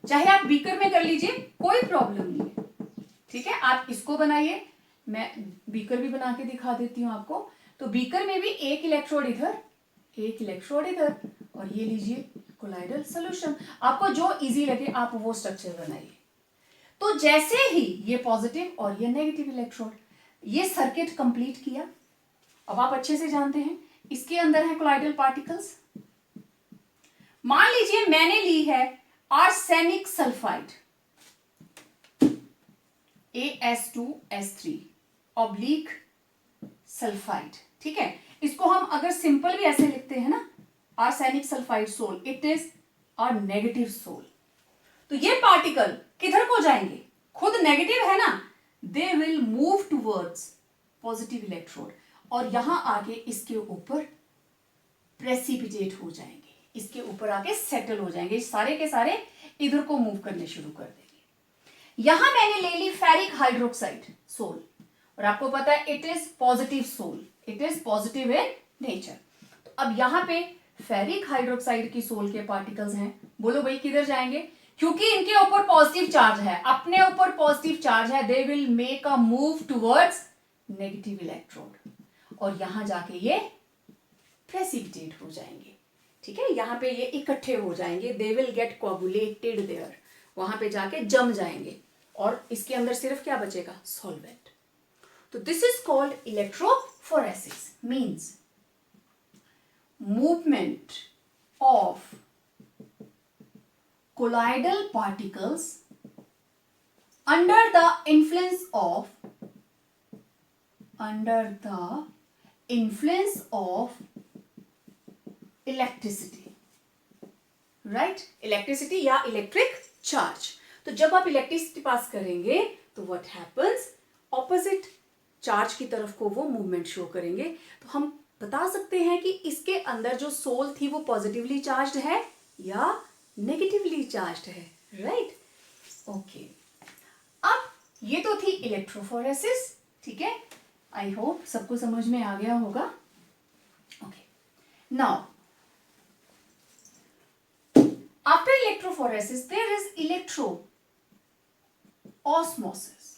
चाहे आप बीकर में कर लीजिए, कोई प्रॉब्लम नहीं है, ठीक है। आप इसको बनाइए, मैं बीकर भी बना के दिखा देती हूं आपको। तो बीकर में भी एक इलेक्ट्रोड इधर, एक इलेक्ट्रोड इधर, और ये लीजिए कोलाइडल सॉल्यूशन। आपको जो इजी लगे आप वो स्ट्रक्चर बनाइए। तो जैसे ही ये पॉजिटिव और ये नेगेटिव इलेक्ट्रोड, ये सर्किट कंप्लीट किया, अब आप अच्छे से जानते हैं इसके अंदर है कोलाइडल पार्टिकल्स। मान लीजिए मैंने ली है arsenic sulphide As2S3 oblique sulphide, ठीक है। इसको हम अगर सिंपल भी ऐसे लिखते हैं ना, arsenic sulphide sol, it is a negative sol. तो ये पार्टिकल किधर को जाएंगे, खुद नेगेटिव है ना, they will move towards positive electrode, और यहां आके इसके ऊपर प्रेसिपिटेट हो जाएंगे, इसके ऊपर आके सेटल हो जाएंगे, सारे के सारे इधर को मूव करने शुरू कर देंगे। यहां मैंने ले ली फेरिक हाइड्रोक्साइड सोल, और आपको पता है it is positive sol, it is positive in nature. तो अब यहां पे फेरिक हाइड्रोक्साइड की सोल के पार्टिकल्स हैं, बोलो भाई किधर जाएंगे, क्योंकि इनके ऊपर पॉजिटिव चार्ज है, अपने ऊपर पॉजिटिव चार्ज है, they will make a move towards negative electrode, और यहां जाके ये प्रेसिपिटेट हो जाएंगे, ठीक है। यहां पे ये इकट्ठे हो जाएंगे, they will get coagulated there, वहां पे जाके जम जाएंगे, और इसके अंदर सिर्फ क्या बचेगा, सॉल्वेंट। तो this is called electrophoresis, means movement of colloidal particles under the influence of electricity, right? Electricity या इलेक्ट्रिक चार्ज। तो जब आप इलेक्ट्रिसिटी पास करेंगे तो व्हाट हैपन्स, ऑपोजिट चार्ज की तरफ को वो मूवमेंट शो करेंगे। तो हम बता सकते हैं कि इसके अंदर जो सोल थी वो पॉजिटिवली चार्ज्ड है या नेगेटिवली चार्ज्ड है, राइट? ओके, अब ये तो थी इलेक्ट्रोफोरेसिस, ठीक है। आई होप सबको समझ में आ गया होगा। Okay, now after electrophoresis there is electro osmosis.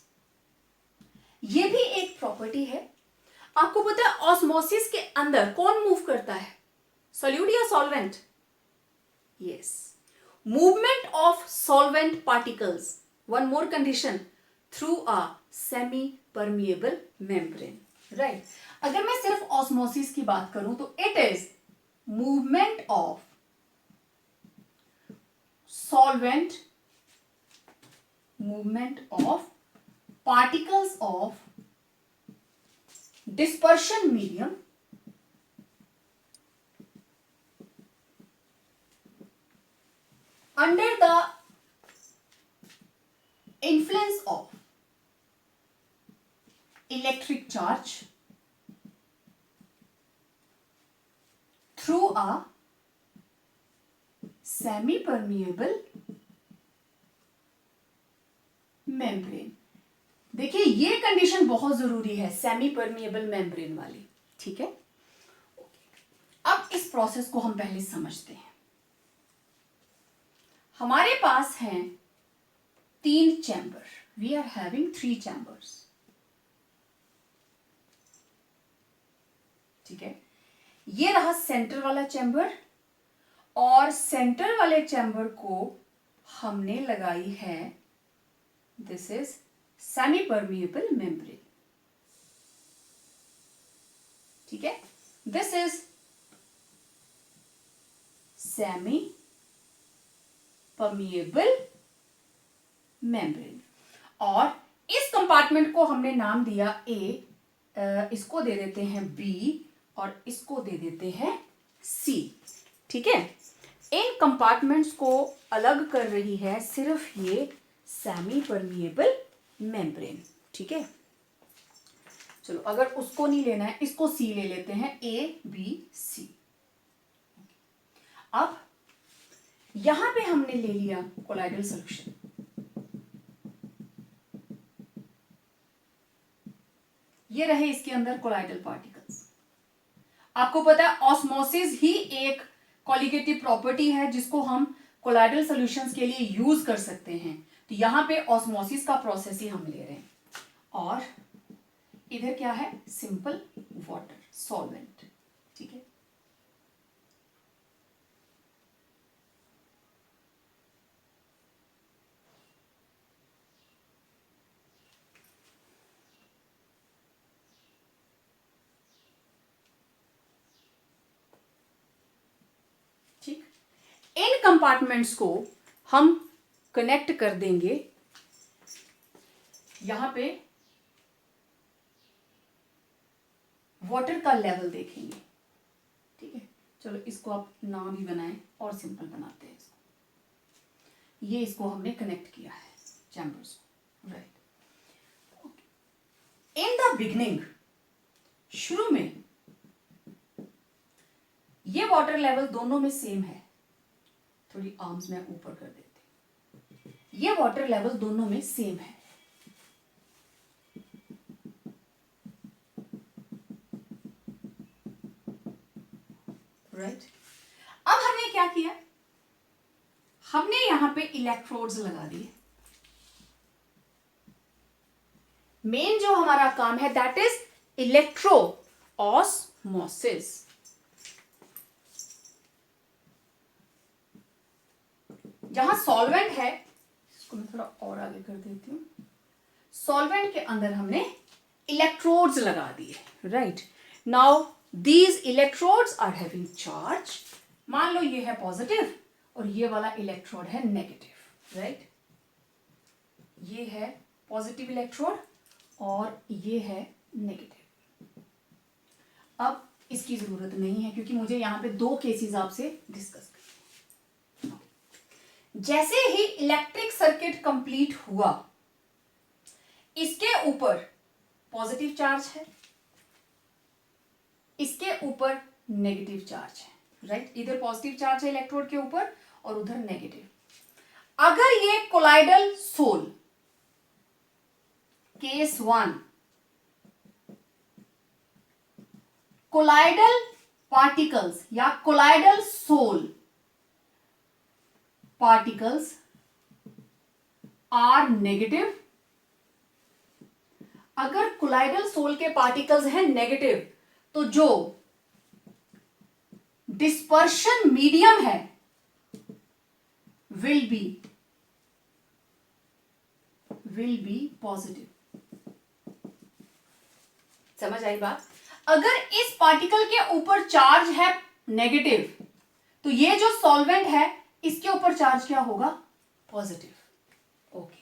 ये भी एक प्रॉपर्टी है। आपको पता है ऑस्मोसिस के अंदर कौन मूव करता है, सॉल्यूट या solvent? Yes, movement of solvent particles, one more condition, through a semi permeable membrane, right. अगर मैं सिर्फ ऑस्मोसिस की बात करूं तो it is movement of solvent, movement of particles of dispersion medium under the influence of electric charge through a semi-permeable membrane. देखिए ये कंडीशन बहुत जरूरी है, सेमी परमिएबल मेम्ब्रेन वाली, ठीक है। अब इस प्रोसेस को हम पहले समझते हैं। हमारे पास हैं 3 chamber, we are having 3 chambers, ठीक है। ये रहा सेंटर वाला चैम्बर, और सेंटर वाले चैम्बर को हमने लगाई है, this is semi-permeable membrane, ठीक है। this is semi-permeable membrane, और इस कंपार्टमेंट को हमने नाम दिया ए, इसको दे देते हैं बी, और इसको दे देते हैं सी, ठीक है। इन कंपार्टमेंट्स को अलग कर रही है सिर्फ ये सेमी परमिएबल मेम्ब्रेन, ठीक है। चलो अगर उसको नहीं लेना है, इसको सी ले लेते हैं, ए बी सी। अब यहां पे हमने ले लिया कोलाइडल सॉल्यूशन, ये रहे इसके अंदर कोलाइडल पार्टिकल्स। आपको पता है ऑस्मोसिस ही एक कॉलिगेटिव प्रॉपर्टी है जिसको हम कोलाइडल सॉल्यूशंस के लिए यूज कर सकते हैं। तो यहां पे ऑस्मोसिस का प्रोसेस ही हम ले रहे हैं, और इधर क्या है, सिंपल वाटर सॉल्वेंट, ठीक है। ठीक, इन कंपार्टमेंट्स को हम कनेक्ट कर देंगे, यहां पे वाटर का लेवल देखेंगे, ठीक है। चलो इसको आप नाम ही बनाएं और सिंपल बनाते हैं इसको। ये इसको हमने कनेक्ट किया है चैम्बर्स को, राइट। इन द बिगनिंग, शुरू में ये वाटर लेवल दोनों में सेम है, थोड़ी आर्म्स में ऊपर कर देते, ये वाटर लेवल दोनों में सेम है, राइट। अब हमने क्या किया, हमने यहां पे इलेक्ट्रोड्स लगा दिए। मेन जो हमारा काम है दैट इज इलेक्ट्रो ऑस्मोसिस। जहां सॉल्वेंट है, इसको मैं थोड़ा और आगे कर देती हूं, सॉल्वेंट के अंदर हमने इलेक्ट्रोड्स लगा दिए, राइट। Now these electrodes are having charge. मान लो ये है पॉजिटिव और ये वाला इलेक्ट्रोड है नेगेटिव, राइट। ये है पॉजिटिव इलेक्ट्रोड और ये है नेगेटिव। अब इसकी जरूरत नहीं है क्योंकि मुझे यहां पे 2 केसेस आपसे डिस्कस करने हैं। जैसे ही इलेक्ट्रिक सर्किट कंप्लीट हुआ, इसके ऊपर पॉजिटिव चार्ज है, इसके ऊपर नेगेटिव चार्ज है, राइट। इधर पॉजिटिव चार्ज है इलेक्ट्रोड के ऊपर और उधर नेगेटिव। अगर ये colloidal sol, case 1, colloidal particles या colloidal sol particles are negative, अगर कोलाइडल सोल के पार्टिकल्स हैं नेगेटिव, तो जो डिस्पर्शन मीडियम है विल बी पॉजिटिव। समझ आई बात? अगर इस पार्टिकल के ऊपर चार्ज है नेगेटिव, तो ये जो सॉल्वेंट है इसके ऊपर चार्ज क्या होगा? पॉजिटिव। ओके,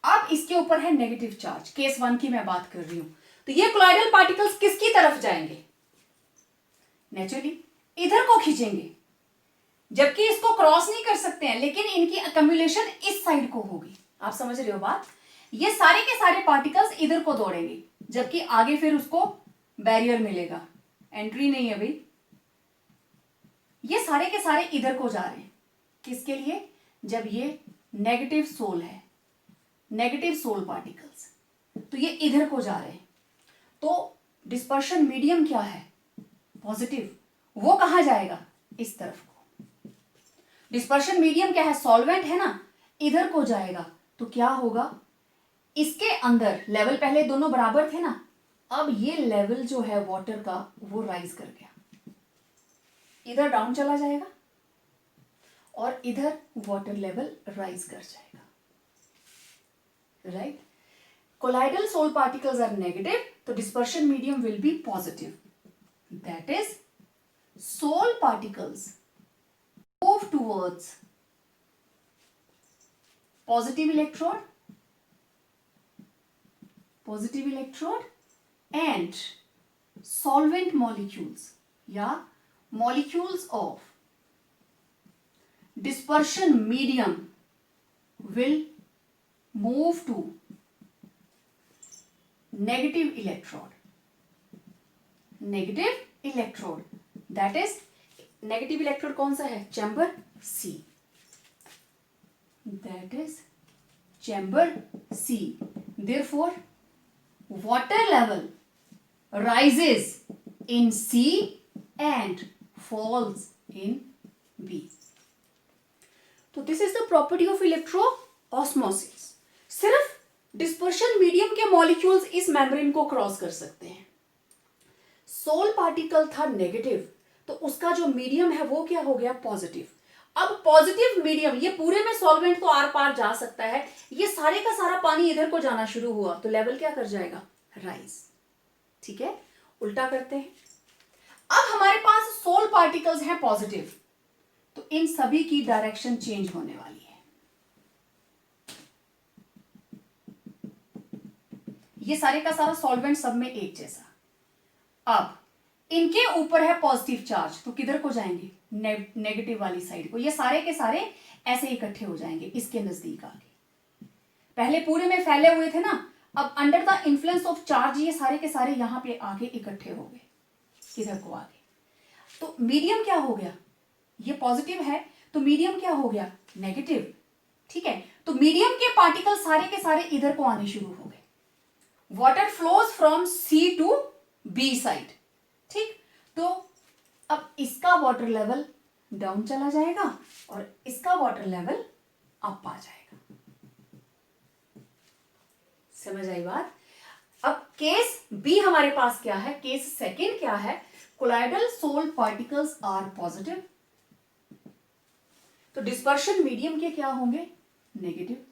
अब इसके ऊपर है नेगेटिव चार्ज, केस 1 की मैं बात कर रही हूं। तो ये कोलाइडल पार्टिकल्स किसकी तरफ जाएंगे? नेचुरली इधर को खींचेंगे, जबकि इसको क्रॉस नहीं कर सकते हैं, लेकिन इनकी अक्यूमुलेशन इस साइड को होगी। आप समझ रहे हो बात? ये सारे के सारे पार्टिकल्स इधर को दौड़ेंगे, जबकि आगे फिर उसको बैरियर मिलेगा, एंट्री नहीं है भाई। ये सारे के सारे इधर को जा रहे हैं, किसके लिए? जब ये नेगेटिव सोल है, नेगेटिव सोल पार्टिकल्स, तो ये इधर को जा रहे हैं। तो डिस्पर्शन मीडियम क्या है? पॉजिटिव। वो कहां जाएगा? इस तरफ को। डिस्पर्शन मीडियम क्या है? सॉल्वेंट है ना, इधर को जाएगा। तो क्या होगा? इसके अंदर लेवल पहले दोनों बराबर थे ना, अब ये लेवल जो है वाटर का वो राइज कर गया, इधर डाउन चला जाएगा और इधर वाटर लेवल राइज कर जाएगा, right? Colloidal sol particles are negative, तो dispersion medium will be positive. That is sol particles move towards positive electrode and solvent molecules या molecules of dispersion medium will move to negative electrode, that is negative electrode कौन सा है? Chamber C, that is chamber C. Therefore water level rises in C and falls in B. तो this is the property of electroosmosis. सिर्फ डिस्पर्शन मीडियम के मॉलिक्यूल्स इस मेम्ब्रेन को क्रॉस कर सकते हैं। सोल पार्टिकल था नेगेटिव, तो उसका जो मीडियम है वो क्या हो गया? पॉजिटिव। अब पॉजिटिव मीडियम, ये पूरे में सॉल्वेंट तो आर पार जा सकता है, ये सारे का सारा पानी इधर को जाना शुरू हुआ तो लेवल क्या कर जाएगा? राइज। ठीक है, उल्टा करते हैं। अब हमारे पास सोल पार्टिकल्स हैं पॉजिटिव, तो इन सभी की डायरेक्शन चेंज होने वाली है। ये सारे का सारा सॉल्वेंट सब में एक जैसा। अब इनके ऊपर है पॉजिटिव चार्ज, तो किधर को जाएंगे? नेगेटिव वाली साइड को। ये सारे के सारे ऐसे इकट्ठे हो जाएंगे इसके नजदीक आके। पहले पूरे में फैले हुए थे ना, अब under the influence of charge ये सारे के सारे यहां पे आके इकट्ठे हो गए, किधर को आगे। तो मीडियम क्या हो गया? ये पॉजिटिव है, तो मीडियम क्या हो गया? नेगेटिव। ठीक है, तो मीडियम के पार्टिकल सारे के सारे इधर को आने शुरू हो गए। Water flows from C to B side. ठीक, तो अब इसका वाटर लेवल डाउन चला जाएगा और इसका वाटर लेवल अप आ जाएगा। समझ आई बात? अब केस बी हमारे पास क्या है? केस सेकंड क्या है? Colloidal sol particles are positive, तो डिस्पर्शन मीडियम के क्या होंगे? नेगेटिव।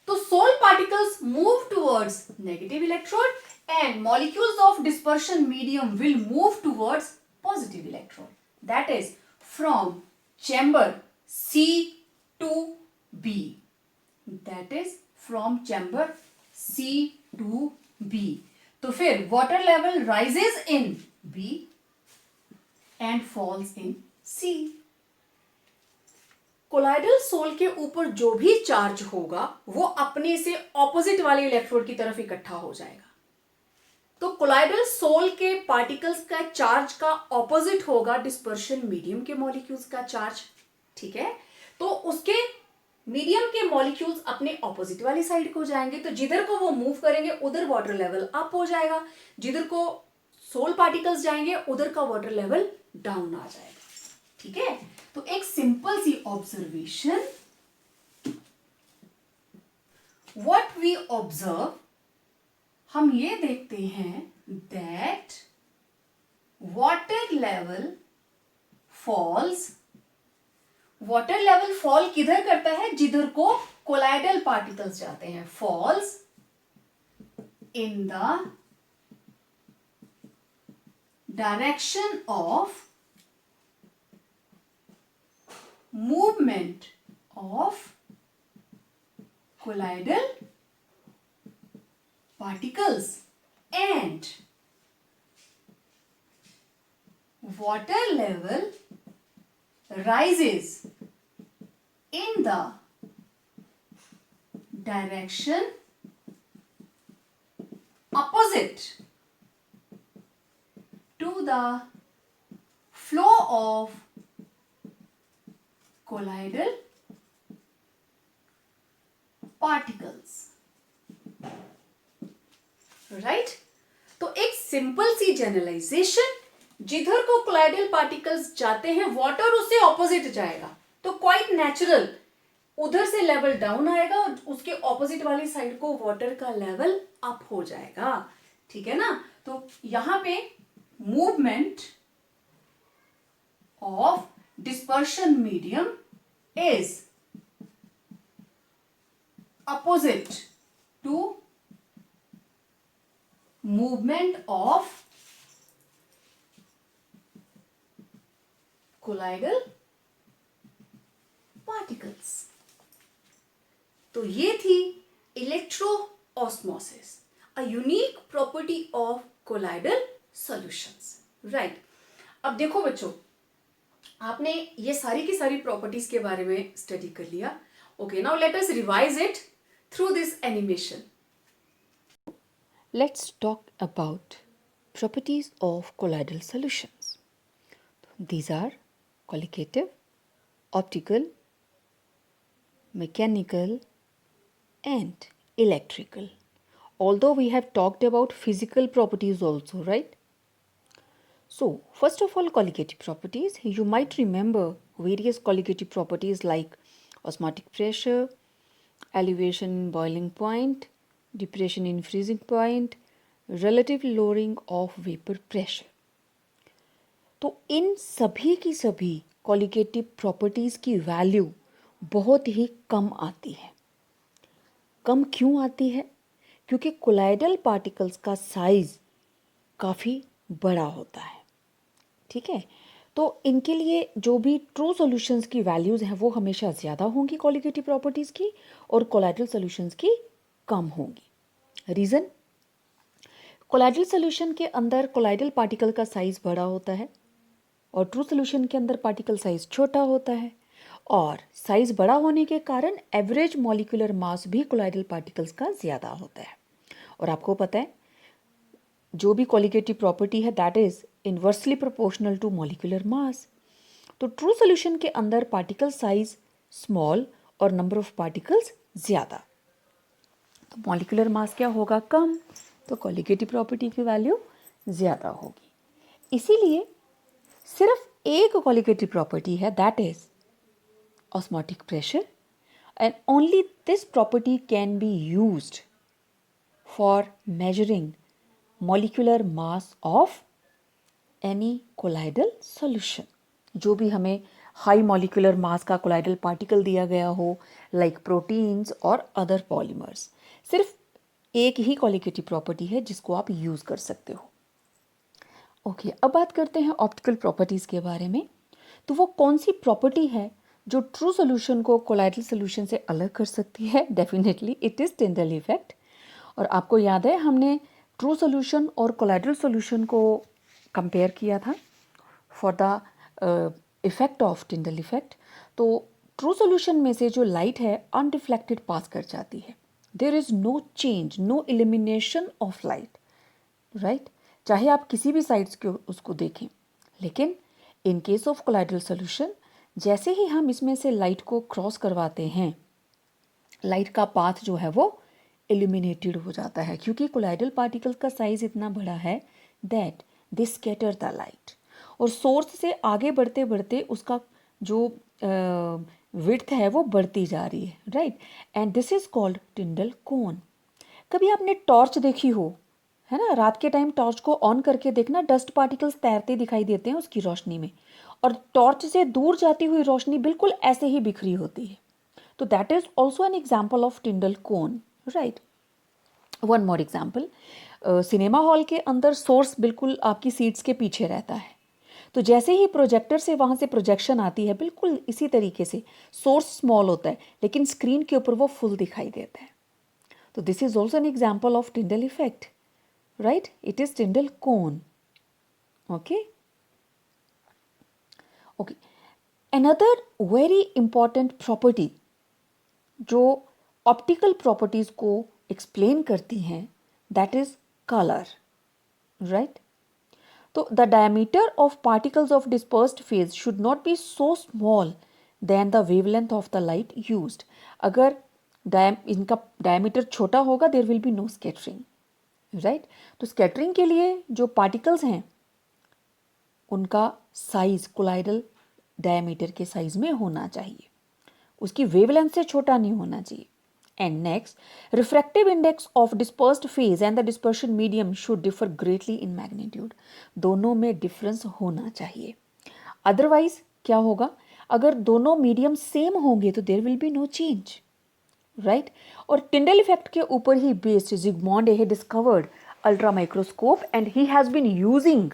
तो sol particles move towards negative electrode and molecules of dispersion medium will move towards positive electrode, that is from chamber C to B, that is from chamber C to B. तो फिर water level rises in B and falls in C. Colloidal sol के ऊपर जो भी चार्ज होगा वो अपने से ऑपोजिट वाले इलेक्ट्रोड की तरफ इकट्ठा हो जाएगा। तो कोलाइडल सोल के पार्टिकल्स का चार्ज का ऑपोजिट होगा डिस्पर्शन मीडियम के मॉलिक्यूल्स का चार्ज। ठीक है, तो उसके मीडियम के मॉलिक्यूल्स अपने ऑपोजिट वाली साइड को जाएंगे, तो जिधर को वो मूव करेंगे उधर वाटर लेवल अप हो जाएगा, जिधर को सोल पार्टिकल्स जाएंगे उधर का वाटर लेवल डाउन आ जाएगा। ठीक है, तो एक सिंपल सी ऑब्जर्वेशन, व्हाट वी ऑब्जर्व, हम ये देखते हैं that water level falls, water level fall किधर करता है? जिधर को कोलाइडल पार्टिकल्स जाते हैं, falls in the direction of movement of colloidal particles, and water level rises in the direction opposite to the flow of colloidal particles. Right तो एक सिंपल सी जनरलाइजेशन, जिधर को कोलाइडल पार्टिकल्स जाते हैं वाटर उससे ऑपोजिट जाएगा, तो क्वाइट नेचुरल उधर से लेवल डाउन आएगा और उसके ऑपोजिट वाली साइड को वाटर का लेवल अप हो जाएगा, ठीक है ना। तो यहां पे movement of dispersion medium is opposite to movement of colloidal particles। तो ये थी electroosmosis, a unique property of colloidal solutions, right. अब देखो बच्चों, आपने ये सारी की सारी प्रॉपर्टीज के बारे में स्टडी कर लिया। Okay, now let us revise it through this animation. Let's talk about properties of colloidal solutions. These are colligative, optical, mechanical, and electrical. Although we have talked about physical properties also, right? So, first of all, colligative properties. You might remember various colligative properties like osmotic pressure, elevation in boiling point, depression in freezing point, relative lowering of vapor pressure। तो इन सभी की सभी कॉलिगेटिव प्रॉपर्टीज की वैल्यू बहुत ही कम आती है। कम क्यों आती है? क्योंकि कोलाइडल पार्टिकल्स का साइज काफ़ी बड़ा होता है, ठीक है। तो इनके लिए जो भी ट्रू सॉल्यूशंस की वैल्यूज़ हैं वो हमेशा ज़्यादा होंगी कॉलिगेटिव प्रॉपर्टीज़ की, और कोलाइडल सॉल्यूशंस की कम होंगी। रीज़न, कोलाइडल सॉल्यूशन के अंदर कोलाइडल पार्टिकल का साइज बड़ा होता है और ट्रू सॉल्यूशन के अंदर पार्टिकल साइज छोटा होता है, और साइज बड़ा होने के कारण एवरेज मॉलिक्यूलर मास भी कोलाइडल पार्टिकल्स का ज़्यादा होता है। और आपको पता है जो भी कॉलिगेटिव प्रॉपर्टी है that is inversely proportional to molecular mass. तो ट्रू सॉल्यूशन के अंदर पार्टिकल साइज स्मॉल और नंबर ऑफ पार्टिकल्स ज़्यादा, तो मॉलिक्यूलर मास क्या होगा? कम, तो कॉलिगेटिव प्रॉपर्टी की वैल्यू ज़्यादा होगी। इसीलिए सिर्फ एक कॉलिगेटिव प्रॉपर्टी है that is osmotic pressure, and only this property can be used for measuring molecular mass of any colloidal solution. जो भी हमें हाई मॉलिक्यूलर मास का कोलाइडल पार्टिकल दिया गया हो, लाइक प्रोटीन्स और अदर पॉलीमर्स, सिर्फ एक ही कॉलिगेटिव प्रॉपर्टी है जिसको आप यूज़ कर सकते हो। ओके, अब बात करते हैं ऑप्टिकल प्रॉपर्टीज़ के बारे में। तो वो कौन सी प्रॉपर्टी है जो ट्रू सॉल्यूशन को कोलाइडल सॉल्यूशन से अलग कर सकती है? Definitely it is Tyndall effect. और आपको याद है हमने ट्रू सॉल्यूशन और कोलाइडल सॉल्यूशन को कंपेयर किया था for the effect of Tyndall effect. तो ट्रू सॉल्यूशन में से जो लाइट है अनरिफ्लेक्टेड पास कर जाती है, there is no change, no elimination of light, right, चाहे आप किसी भी साइड्स के उसको देखें। लेकिन in case of colloidal solution, जैसे ही हम इसमें से लाइट को क्रॉस करवाते हैं, लाइट का पाथ जो है वो एलिमिनेटेड हो जाता है, क्योंकि कोलाइडल पार्टिकल का साइज इतना बड़ा है that they scatter the light, और सोर्स से आगे बढ़ते बढ़ते उसका जो विड्थ है वो बढ़ती जा रही है, right, and this is called Tyndall cone. कभी आपने टॉर्च देखी हो, है ना, रात के टाइम टॉर्च को ऑन करके देखना, डस्ट पार्टिकल्स तैरते दिखाई देते हैं उसकी रोशनी में, और टॉर्च से दूर जाती हुई रोशनी बिल्कुल ऐसे ही बिखरी होती है। तो that is also an example of टिंडल cone, right. One more example, cinema hall के अंदर सोर्स बिल्कुल आपकी सीट्स के पीछे रहता है, तो जैसे ही प्रोजेक्टर से वहाँ से प्रोजेक्शन आती है बिल्कुल इसी तरीके से सोर्स स्मॉल होता है लेकिन स्क्रीन के ऊपर वो फुल दिखाई देता है. तो this is also an example of Tyndall effect, right? It is Tyndall cone. Okay okay. Another very important property जो ऑप्टिकल प्रॉपर्टीज को एक्सप्लेन करती हैं, दैट इज कलर, राइट? तो the diameter of particles of dispersed phase should not be so small than the wavelength of the light used. अगर इनका डायमीटर छोटा होगा there will be no scattering, right? तो स्कैटरिंग के लिए जो पार्टिकल्स हैं उनका साइज कोलाइडल डायमीटर के साइज में होना चाहिए, उसकी वेवलेंथ से छोटा नहीं होना चाहिए. And next, refractive index of dispersed phase and the dispersion medium should differ greatly in magnitude. दोनों में डिफरेंस होना चाहिए. अदरवाइज क्या होगा, अगर दोनों मीडियम सेम होंगे तो there will be no change, right? और टिंडल इफेक्ट के ऊपर ही based Zsigmondy he discovered ultra microscope and he has been using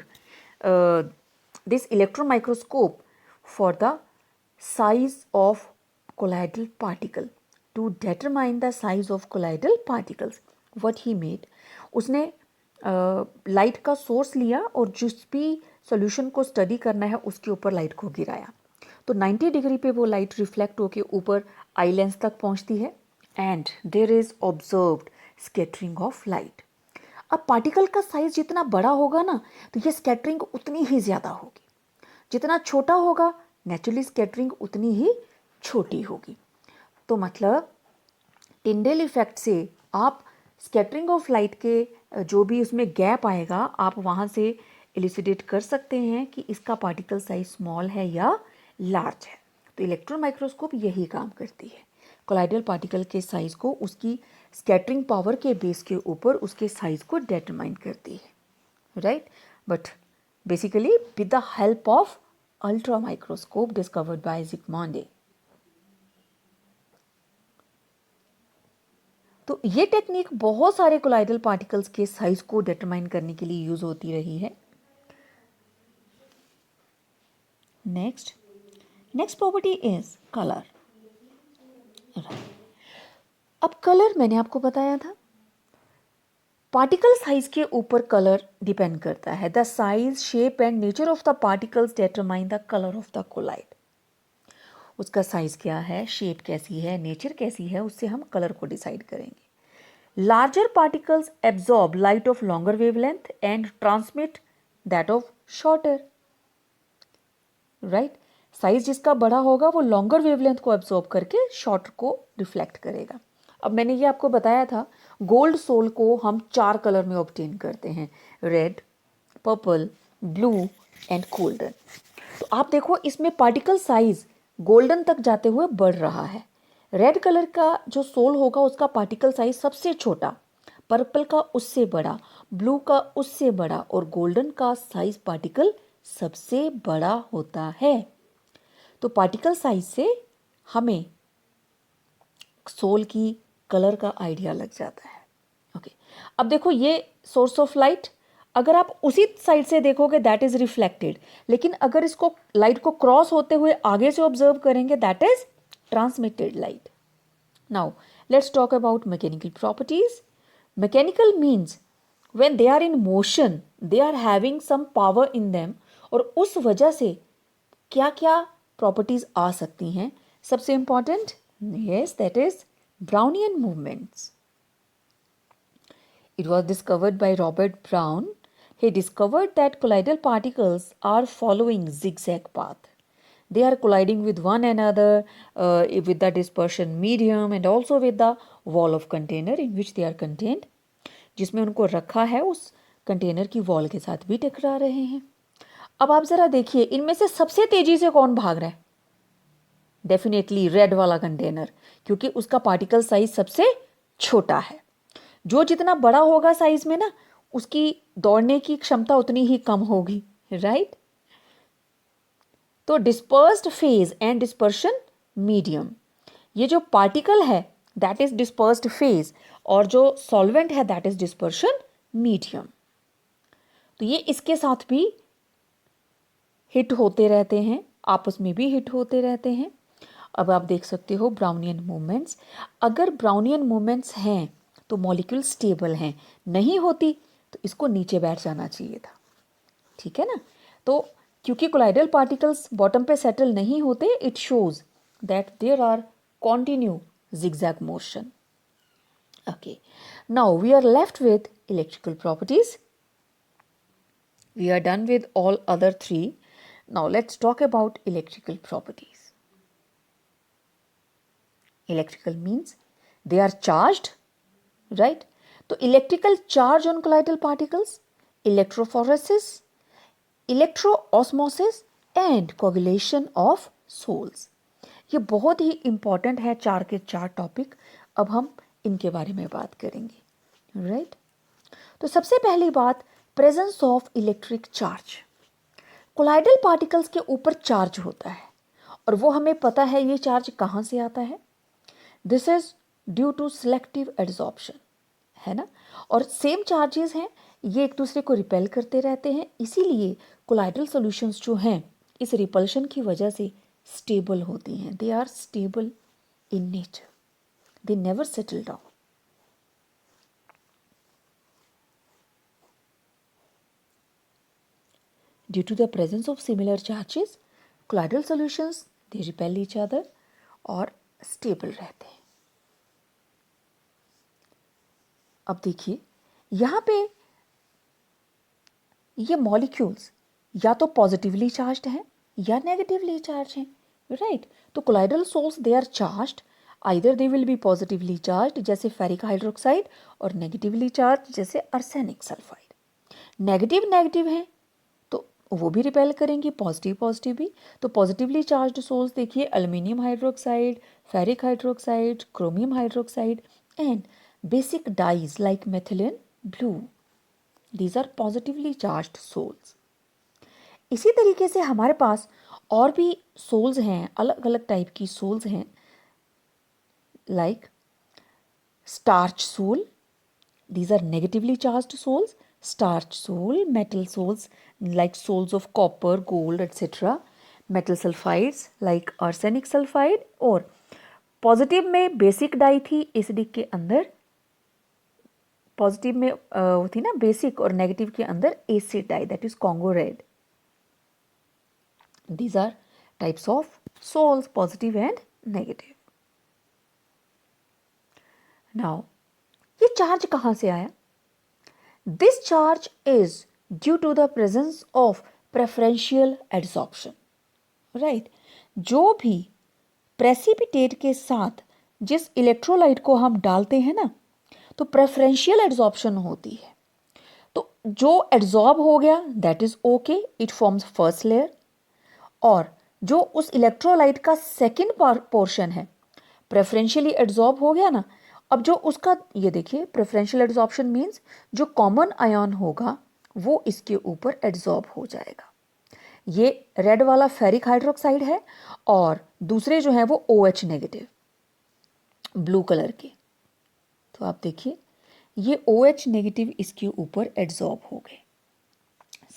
this electron microscope for the size of colloidal particle. To determine the size of colloidal particles, what he made, उसने लाइट का सोर्स लिया और जिस भी सॉल्यूशन को स्टडी करना है उसके ऊपर लाइट को गिराया, तो 90 डिग्री पे वो लाइट रिफ्लेक्ट होके ऊपर आई लेंस तक पहुंचती है and there is observed scattering of light. अब पार्टिकल का साइज जितना बड़ा होगा ना तो ये स्कैटरिंग उतनी ही ज़्यादा होगी, जितना छोटा होगा नेचुरली स्कैटरिंग उतनी ही छोटी होगी. तो मतलब टिंडल इफेक्ट से आप स्कैटरिंग ऑफ लाइट के जो भी उसमें गैप आएगा आप वहाँ से एलिसिडेट कर सकते हैं कि इसका पार्टिकल साइज स्मॉल है या लार्ज है. तो इलेक्ट्रॉन माइक्रोस्कोप यही काम करती है, कोलाइडल पार्टिकल के साइज को उसकी स्कैटरिंग पावर के बेस के ऊपर उसके साइज को डिटरमाइन करती है, right? But basically with the help of ultra microscope discovered by Zsigmondy. तो ये टेक्निक बहुत सारे कोलाइडल पार्टिकल्स के साइज को डिटरमाइन करने के लिए यूज होती रही है. Next property is colour. अब कलर मैंने आपको बताया था पार्टिकल साइज के ऊपर कलर डिपेंड करता है. The size, shape and nature of the particles determine the colour of the colloid. उसका साइज क्या है, शेप कैसी है, नेचर कैसी है, उससे हम कलर को डिसाइड करेंगे. Larger particles absorb light of longer wavelength and transmit that of shorter, right? Size जिसका बड़ा होगा वो लॉन्गर वेवलेंथ को एब्जॉर्ब करके शॉर्टर को रिफ्लेक्ट करेगा. अब मैंने ये आपको बताया था गोल्ड सोल को हम 4 कलर में ऑब्टेन करते हैं, red, purple, blue and golden. तो आप देखो इसमें पार्टिकल साइज गोल्डन तक जाते हुए बढ़ रहा है. रेड कलर का जो सोल होगा उसका पार्टिकल साइज सबसे छोटा, पर्पल का उससे बड़ा, ब्लू का उससे बड़ा और गोल्डन का साइज पार्टिकल सबसे बड़ा होता है. तो पार्टिकल साइज से हमें सोल की कलर का आइडिया लग जाता है. ओके, अब देखो ये सोर्स ऑफ लाइट, अगर आप उसी साइड से देखोगे दैट इज रिफ्लेक्टेड, लेकिन अगर इसको लाइट को क्रॉस होते हुए आगे से ऑब्जर्व करेंगे that is transmitted light. Now let's talk about mechanical properties. Mechanical means when they are in motion they are having some power in them, और उस वजह से क्या क्या प्रॉपर्टीज आ सकती हैं. सबसे important, yes, that is Brownian movements. It was discovered by Robert Brown. He discovered that colloidal particles are following zigzag path. They are colliding with one another with the dispersion medium and also with the wall of container in which they are contained. जिसमें उनको रखा है उस कंटेनर की वॉल के साथ भी टकरा रहे हैं. अब आप जरा देखिए इनमें से सबसे तेजी से कौन भाग रहा है? डेफिनेटली रेड वाला कंटेनर, क्योंकि उसका पार्टिकल साइज सबसे छोटा है. जो जितना बड़ा होगा साइज में ना उसकी दौड़ने की क्षमता उतनी ही कम होगी, राइट? तो dispersed phase and dispersion medium, ये जो पार्टिकल है दैट इज डिस्पर्स्ड फेज और जो सॉल्वेंट है दैट इज डिस्पर्शन मीडियम। तो ये इसके साथ भी हिट होते रहते हैं, आपस में भी हिट होते रहते हैं। अब आप देख सकते हो ब्राउनियन मूवमेंट्स, अगर ब्राउनियन मूवमेंट्स हैं तो मॉलिक्यूल स्टेबल हैं, नहीं होती तो इसको नीचे बैठ जाना चाहिए था, ठीक है ना। तो क्योंकि कोलाइडल पार्टिकल्स बॉटम पे सेटल नहीं होते, it shows that there are continue zigzag motion. Okay, now we are left with electrical properties. We are done with all other three. Now let's talk about electrical properties. Electrical means they are charged, right? So electrical charge on colloidal particles, electrophoresis, electroosmosis and coagulation of sols. ये बहुत ही इंपॉर्टेंट है, चार के चार टॉपिक। अब हम इनके बारे में बात करेंगे, राइट। तो सबसे पहली बात, presence of electric charge. Colloidal particles के ऊपर चार्ज होता है और वो हमें पता है ये चार्ज कहाँ से आता है। This is due to selective adsorption, है ना। और सेम चार्जेस हैं, ये एक दूसरे को रिपेल करते रहते हैं, इसीलिए कोलाइडल सॉल्यूशंस जो हैं इस रिपल्शन की वजह से स्टेबल होती हैं। They are stable in nature, they never settle down. Due to the presence of similar charges, colloidal solutions they repel each other और स्टेबल रहते हैं। अब देखिए यहाँ पे ये मॉलिक्यूल्स या तो पॉजिटिवली चार्ज्ड हैं या नेगेटिवली चार्ज हैं, राइट। तो colloidal sols they are charged, either they will be positively charged जैसे फेरिक हाइड्रोक्साइड और नेगेटिवली चार्ज जैसे आर्सेनिक सल्फाइड। नेगेटिव नेगेटिव हैं तो वो भी रिपेल करेंगे, पॉजिटिव पॉजिटिव भी। तो पॉजिटिवली चार्ज्ड सोल्स देखिए aluminium hydroxide, ferric hydroxide, chromium hydroxide and basic dyes like methylene blue. These are positively charged souls. इसी तरीके से हमारे पास और भी सोल्स हैं, अलग अलग टाइप की सोल्स हैं, like starch sol. These are negatively charged souls. Starch soul, metal souls like souls of copper, gold, etc. Metal sulfides like arsenic sulfide। और पॉजिटिव में बेसिक डाई थी, एसिडिक के अंदर पॉजिटिव में वो थी ना बेसिक, और नेगेटिव के अंदर acid dye that is Congo red. These are types of sols, positive and negative. Now ये चार्ज कहाँ से आया? This charge is due to the presence of preferential adsorption, right. जो भी प्रेसिपिटेट के साथ जिस इलेक्ट्रोलाइट को हम डालते हैं ना, तो प्रेफरेंशियल एड्सॉर्प्शन होती है। तो जो एड्सॉर्ब हो गया that is okay, it forms first layer. और जो उस इलेक्ट्रोलाइट का सेकेंड पोर्शन है प्रेफरेंशियली एड्सॉर्ब हो गया ना, अब जो उसका ये देखिए प्रेफरेंशियल एड्सॉर्प्शन मीन्स जो कॉमन आयन होगा वो इसके ऊपर एड्सॉर्ब हो जाएगा। ये रेड वाला फेरिक हाइड्रोक्साइड है और दूसरे जो हैं वो OH नेगेटिव ब्लू कलर के। तो आप देखिए ये OH नेगेटिव इसके ऊपर एड्सॉर्ब हो गए।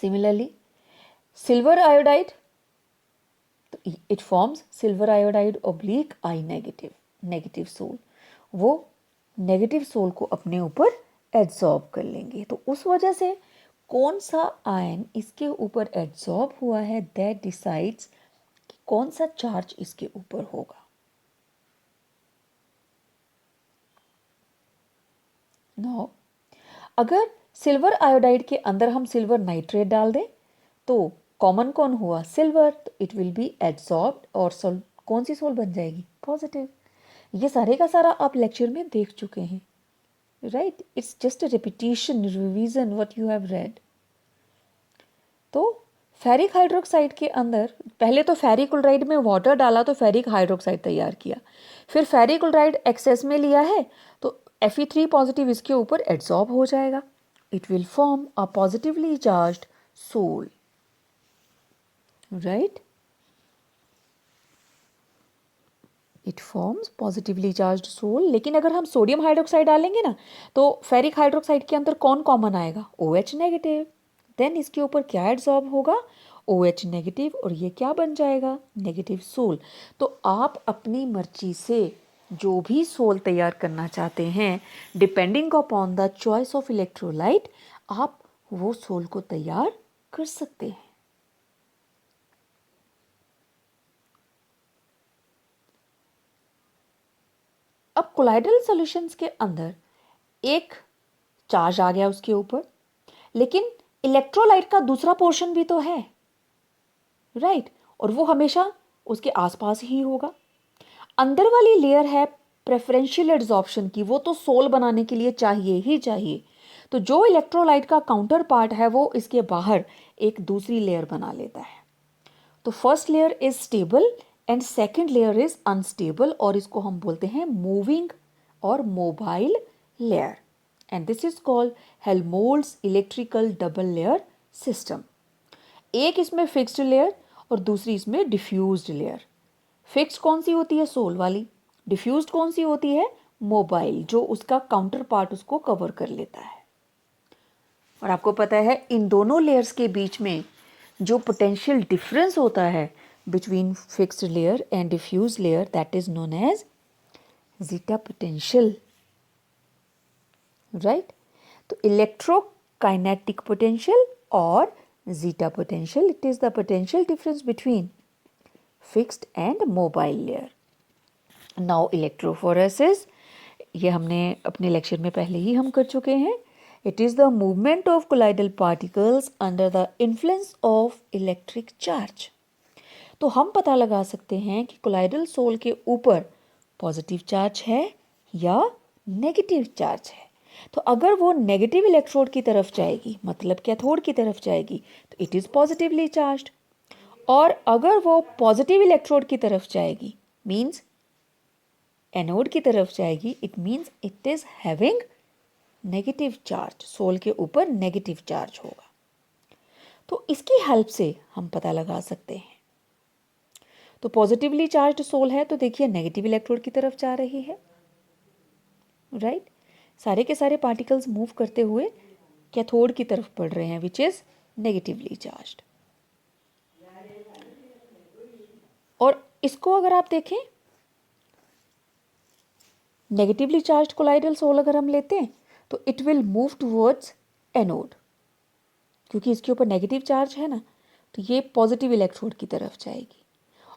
सिमिलरली सिल्वर आयोडाइड, तो it forms silver iodide oblique I negative, negative sol. वो नेगेटिव सोल को अपने ऊपर एड्सॉर्ब कर लेंगे। तो उस वजह से कौन सा आयन इसके ऊपर एड्सॉर्ब हुआ है दैट डिसाइड्स कि कौन सा चार्ज इसके ऊपर होगा। नो, अगर सिल्वर आयोडाइड के अंदर हम सिल्वर नाइट्रेट डाल दें तो कॉमन कौन हुआ? सिल्वर, तो इट विल बी एड्सॉर्ब्ड और कौन सी सोल बन जाएगी? पॉजिटिव। ये सारे का सारा आप लेक्चर में देख चुके हैं, right. It's just a repetition, revision what you have read. तो फेरिक हाइड्रोक्साइड के अंदर पहले तो फेरिक क्लोराइड में वाटर डाला तो फेरिक हाइड्रोक्साइड तैयार किया, फिर फेरिक क्लोराइड एक्सेस में लिया है तो Fe3 पॉजिटिव इसके ऊपर एड्सॉर्ब हो जाएगा। It will form a positively charged sol, right. It forms positively charged sol. लेकिन अगर हम सोडियम हाइड्रोक्साइड डालेंगे ना तो फेरिक हाइड्रोक्साइड के अंदर कौन कॉमन आएगा? OH negative. देन इसके ऊपर क्या एड्सॉर्ब होगा? OH नेगेटिव, और ये क्या बन जाएगा? Negative sol. तो आप अपनी मर्जी से जो भी सोल तैयार करना चाहते हैं, depending upon the choice of electrolyte, आप वो सोल को तैयार कर सकते हैं। अब कोलाइडल सॉल्यूशंस के अंदर एक चार्ज आ गया उसके ऊपर, लेकिन इलेक्ट्रोलाइट का दूसरा पोर्शन भी तो है, राइट? और वो हमेशा उसके आसपास ही होगा। अंदर वाली लेयर है प्रेफरेंशियल एड्सॉर्प्शन की, वो तो सोल बनाने के लिए चाहिए ही चाहिए। तो जो इलेक्ट्रोलाइट का काउंटर पार्ट है वो इसके बाहर एक दूसरी लेयर बना लेता है। तो first layer is stable and second layer is unstable, और इसको हम बोलते हैं मूविंग और mobile layer, and this is called Helmholtz electrical double layer system. एक इसमें फिक्स्ड लेयर और दूसरी इसमें डिफ्यूज्ड लेयर। फिक्स्ड कौन सी होती है? सोल वाली। डिफ्यूज्ड कौन सी होती है? मोबाइल, जो उसका काउंटर पार्ट उसको कवर कर लेता है। और आपको पता है इन दोनों लेयर्स के बीच में जो पोटेंशियल डिफरेंस होता है between fixed layer and diffuse layer, that is known as zeta potential, right? तो इलेक्ट्रोकाइनेटिक पोटेंशियल और zeta potential, it is the potential difference between fixed and mobile layer. Now electrophoresis, ये हमने अपने लेक्चर में पहले ही हम कर चुके हैं। It is the movement of colloidal particles under the influence of electric charge. तो हम पता लगा सकते हैं कि कोलाइडल सोल के ऊपर पॉजिटिव चार्ज है या नेगेटिव चार्ज है। तो अगर वो नेगेटिव इलेक्ट्रोड की तरफ जाएगी, मतलब कैथोड की तरफ जाएगी, तो इट इज पॉजिटिवली चार्ज्ड। और अगर वो पॉजिटिव इलेक्ट्रोड की तरफ जाएगी, मीन्स एनोड की तरफ जाएगी, it means it is having negative charge. Sol के ऊपर नेगेटिव चार्ज होगा। तो इसकी हेल्प से हम पता लगा सकते हैं। तो पॉजिटिवली चार्ज्ड सोल है तो देखिए नेगेटिव इलेक्ट्रोड की तरफ जा रही है, राइट? सारे के सारे पार्टिकल्स मूव करते हुए कैथोड की तरफ बढ़ रहे हैं, विच इज नेगेटिवली चार्ज्ड। और इसको अगर आप देखें, नेगेटिवली चार्ज्ड कोलाइडल सोल अगर हम लेते हैं तो it will move towards anode, क्योंकि इसके ऊपर नेगेटिव चार्ज है ना, तो ये पॉजिटिव इलेक्ट्रोड की तरफ जाएगी।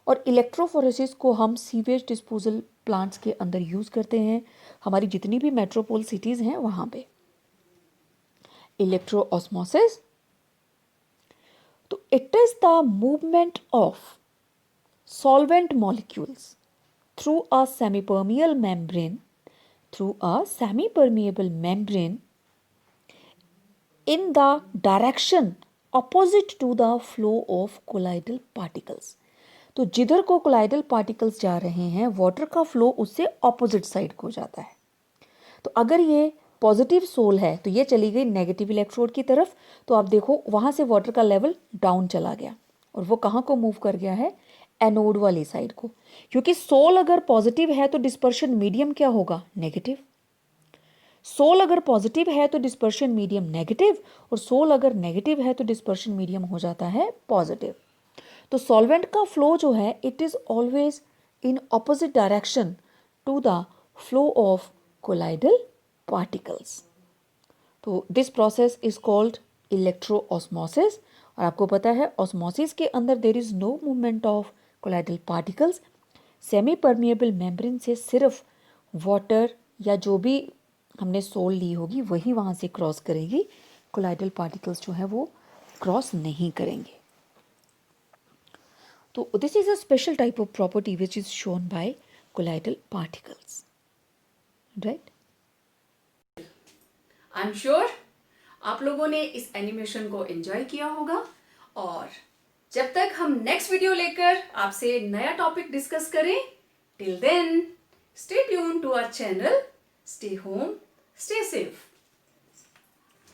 और इलेक्ट्रोफोरेसिस को हम सीवेज डिस्पोजल प्लांट्स के अंदर यूज करते हैं, हमारी जितनी भी मेट्रोपोल सिटीज हैं वहां पे। इलेक्ट्रो ऑस्मोसिस, तो it is the movement of solvent molecules through a semi-permeable membrane in the direction opposite to the flow of colloidal particles। तो जिधर को कोलाइडल पार्टिकल्स जा रहे हैं, वाटर का फ्लो उससे ऑपोजिट साइड को जाता है। तो अगर ये पॉजिटिव सोल है तो ये चली गई नेगेटिव इलेक्ट्रोड की तरफ, तो आप देखो वहां से वाटर का लेवल डाउन चला गया, और वो कहाँ को मूव कर गया है? एनोड वाली साइड को। क्योंकि सोल अगर पॉजिटिव है तो डिस्पर्शन मीडियम क्या होगा? नेगेटिव। सोल अगर पॉजिटिव है तो डिस्पर्शन मीडियम नेगेटिव, और सोल अगर नेगेटिव है तो डिस्पर्शन मीडियम हो जाता है पॉजिटिव। तो सॉल्वेंट का फ्लो जो है it is always in opposite direction to the flow of colloidal particles. तो this process is called electro osmosis. और आपको पता है ऑस्मोसिस के अंदर there is no movement of colloidal particles. Semi permeable membrane से सिर्फ वाटर या जो भी हमने सोल ली होगी वही वहाँ से क्रॉस करेगी, कोलाइडल पार्टिकल्स जो है वो क्रॉस नहीं करेंगे। तो this is a special type of property which is shown by colloidal particles, right? I am sure आप लोगों ने इस एनिमेशन को एंजॉय किया होगा। और जब तक हम नेक्स्ट वीडियो लेकर आपसे नया टॉपिक डिस्कस करें, till then stay tune to our channel, stay home, stay safe.